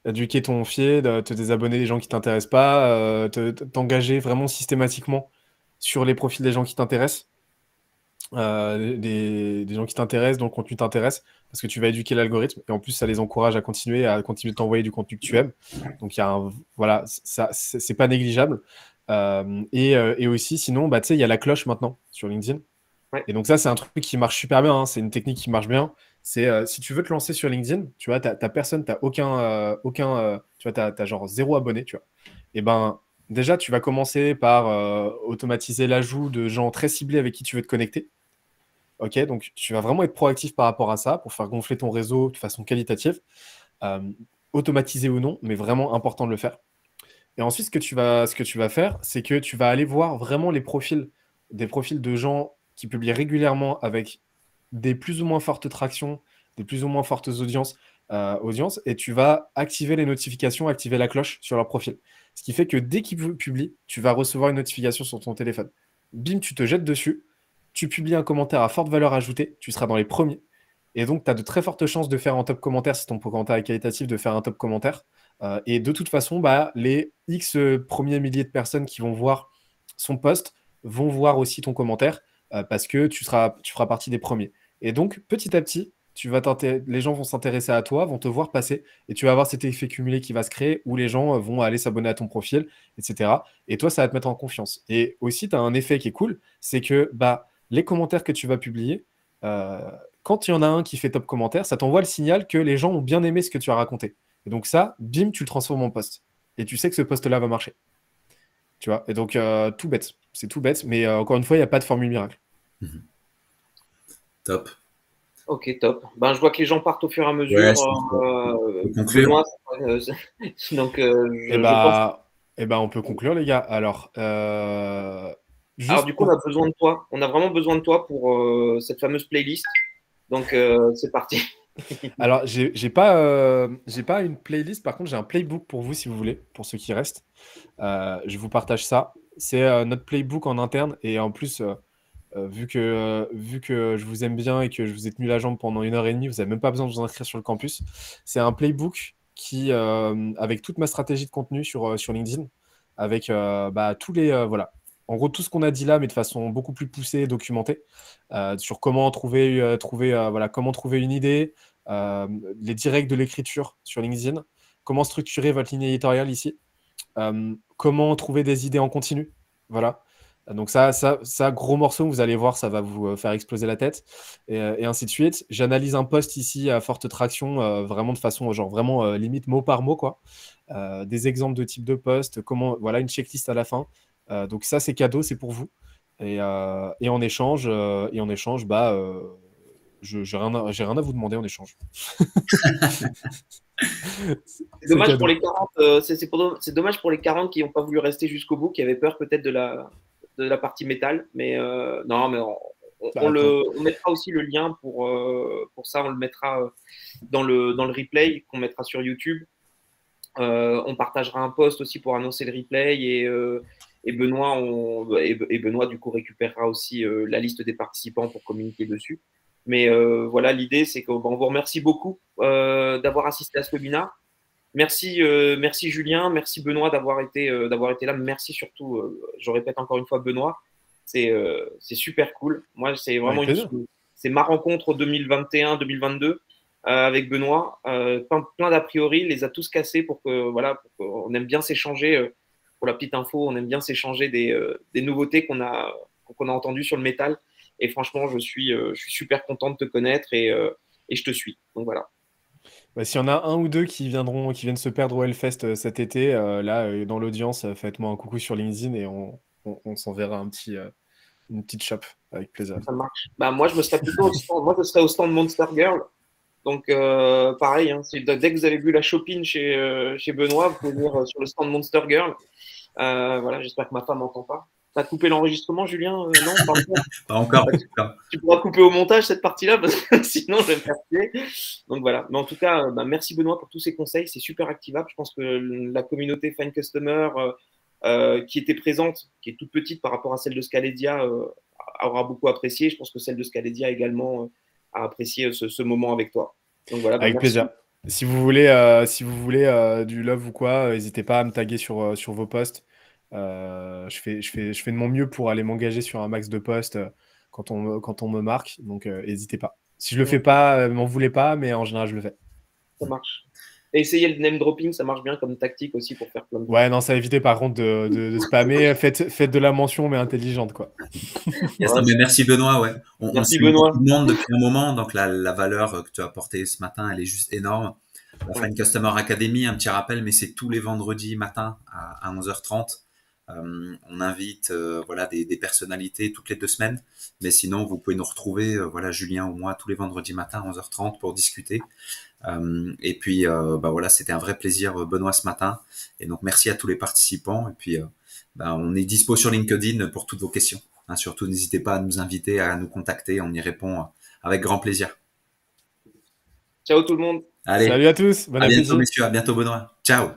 éduquer ton feed, te désabonner des gens qui t'intéressent pas, t'engager vraiment systématiquement sur les profils des gens qui t'intéressent, des gens qui t'intéressent, dont le contenu t'intéresse, parce que tu vas éduquer l'algorithme, et en plus, ça les encourage à continuer de t'envoyer du contenu que tu aimes. Donc, voilà, ça, c'est pas négligeable. Et aussi, sinon, bah, tu sais, il y a la cloche maintenant sur LinkedIn. Ouais. Et donc ça, c'est un truc qui marche super bien, hein. C'est une technique qui marche bien. C'est si tu veux te lancer sur LinkedIn, tu vois, t'as personne, t'as tu vois, t'as genre 0 abonné, tu vois. Et ben déjà, tu vas commencer par automatiser l'ajout de gens très ciblés avec qui tu veux te connecter. Ok, donc tu vas vraiment être proactif par rapport à ça pour faire gonfler ton réseau de façon qualitative, automatisé ou non, mais vraiment important de le faire. Et ensuite, ce que tu vas faire, c'est que tu vas aller voir vraiment des profils de gens qui publient régulièrement avec des plus ou moins fortes tractions, des plus ou moins fortes audiences, et tu vas activer les notifications, activer la cloche sur leur profil. Ce qui fait que dès qu'ils publient, tu vas recevoir une notification sur ton téléphone. Bim, tu te jettes dessus, tu publies un commentaire à forte valeur ajoutée, tu seras dans les premiers. Et donc, tu as de très fortes chances de faire un top commentaire, si ton commentaire est qualitatif, de faire un top commentaire. Et de toute façon, bah, les X premiers milliers de personnes qui vont voir son post vont voir aussi ton commentaire parce que tu feras partie des premiers. Et donc, petit à petit, les gens vont s'intéresser à toi, vont te voir passer, et tu vas avoir cet effet cumulé qui va se créer où les gens vont aller s'abonner à ton profil, etc. Et toi, ça va te mettre en confiance. Et aussi, tu as un effet qui est cool, c'est que bah, les commentaires que tu vas publier, quand il y en a un qui fait top commentaire, ça t'envoie le signal que les gens ont bien aimé ce que tu as raconté. Et donc ça, bim, tu le transformes en post. Et tu sais que ce post-là va marcher. Tu vois. Et donc, tout bête. C'est tout bête, mais encore une fois, il n'y a pas de formule miracle. Top. Ok, top. Ben, je vois que les gens partent au fur et à mesure. Benoît, donc, on peut conclure, les gars. Alors, du coup, on a besoin de toi. On a vraiment besoin de toi pour cette fameuse playlist. Donc, c'est parti. Alors, j'ai pas une playlist. Par contre, j'ai un playbook pour vous, si vous voulez, pour ceux qui restent. Je vous partage ça. c'est notre playbook en interne. Et en plus, vu que je vous aime bien et que je vous ai tenu la jambe pendant 1 heure et demie, vous n'avez même pas besoin de vous inscrire sur le campus. C'est un playbook avec toute ma stratégie de contenu sur LinkedIn, avec tous voilà. En gros, tout ce qu'on a dit là, mais de façon beaucoup plus poussée et documentée, sur comment comment trouver une idée, les directs de l'écriture sur LinkedIn, comment structurer votre ligne éditoriale ici, comment trouver des idées en continu. Voilà. Donc ça, gros morceau, vous allez voir, ça va vous faire exploser la tête, et ainsi de suite. J'analyse un post ici à forte traction, vraiment de façon, genre vraiment limite mot par mot, quoi. Des exemples de type de post, voilà, une checklist à la fin. Donc ça, c'est cadeau, c'est pour vous. Et en échange, j'ai rien à vous demander en échange. C'est dommage pour les 40, c'est dommage pour les 40 qui n'ont pas voulu rester jusqu'au bout, qui avaient peur peut-être de la partie métal. Mais non, mais on mettra aussi le lien pour ça, on le mettra dans le replay qu'on mettra sur YouTube. On partagera un post aussi pour annoncer le replay, et Benoît du coup récupérera aussi la liste des participants pour communiquer dessus. Mais voilà, l'idée c'est qu'on vous remercie beaucoup d'avoir assisté à ce webinaire. Merci Julien, merci Benoît d'avoir été là. Merci surtout, je répète encore une fois, Benoît. C'est super cool. Moi, c'est vraiment c'est ma rencontre 2021-2022 avec Benoît. Plein d'a priori, il les a tous cassés pour qu'on aime bien s'échanger. Pour la petite info, on aime bien s'échanger des nouveautés qu'on a entendues sur le métal. Et franchement, je suis super content de te connaître, et je te suis. Donc voilà. S'il y en a un ou deux qui viennent se perdre au Hellfest cet été, là, dans l'audience, faites-moi un coucou sur LinkedIn et on s'enverra une petite chape avec plaisir. Ça marche. Moi, je serais au stand Monster Girl. Donc, pareil, hein, dès que vous avez vu la Chopin chez Benoît, vous pouvez venir sur le stand Monster Girl. Voilà, j'espère que ma femme n'entend pas. T'as coupé l'enregistrement, Julien? Non, pas encore. Tu pourras couper au montage cette partie-là, parce que sinon, je vais me faire tuer. Donc voilà. Mais en tout cas, merci Benoît pour tous ces conseils. C'est super activable. Je pense que la communauté Fine Customer qui était présente, qui est toute petite par rapport à celle de Scaledia, aura beaucoup apprécié. Je pense que celle de Scaledia également a apprécié ce moment avec toi. Donc voilà. Avec plaisir. Si vous voulez du love ou quoi, n'hésitez pas à me taguer sur vos posts. Je fais de mon mieux pour aller m'engager sur un max de posts quand on me marque. Donc, n'hésitez pas. Si je le fais pas, m'en voulez pas, mais en général, je le fais. Ça marche. Et essayez le name dropping, ça marche bien comme tactique aussi pour faire plein de... Ouais, non, ça évitez par contre de spammer. Faites de la mention, mais intelligente, quoi. Yes, non, mais merci Benoît, ouais. Merci Benoît. Tout le monde depuis un moment, donc la valeur que tu as apportée ce matin, elle est juste énorme. La Fine Customer Academy, un petit rappel, mais c'est tous les vendredis matin à 11h30. On invite des personnalités toutes les 2 semaines, mais sinon vous pouvez nous retrouver Julien ou moi tous les vendredis matins à 11h30 pour discuter. Et puis c'était un vrai plaisir Benoît ce matin, et donc merci à tous les participants, et puis on est dispo sur LinkedIn pour toutes vos questions, hein. Surtout n'hésitez pas à nous inviter, à nous contacter, on y répond avec grand plaisir. Ciao tout le monde. Allez, salut à tous, bon appétit. Bientôt messieurs, à bientôt Benoît, ciao.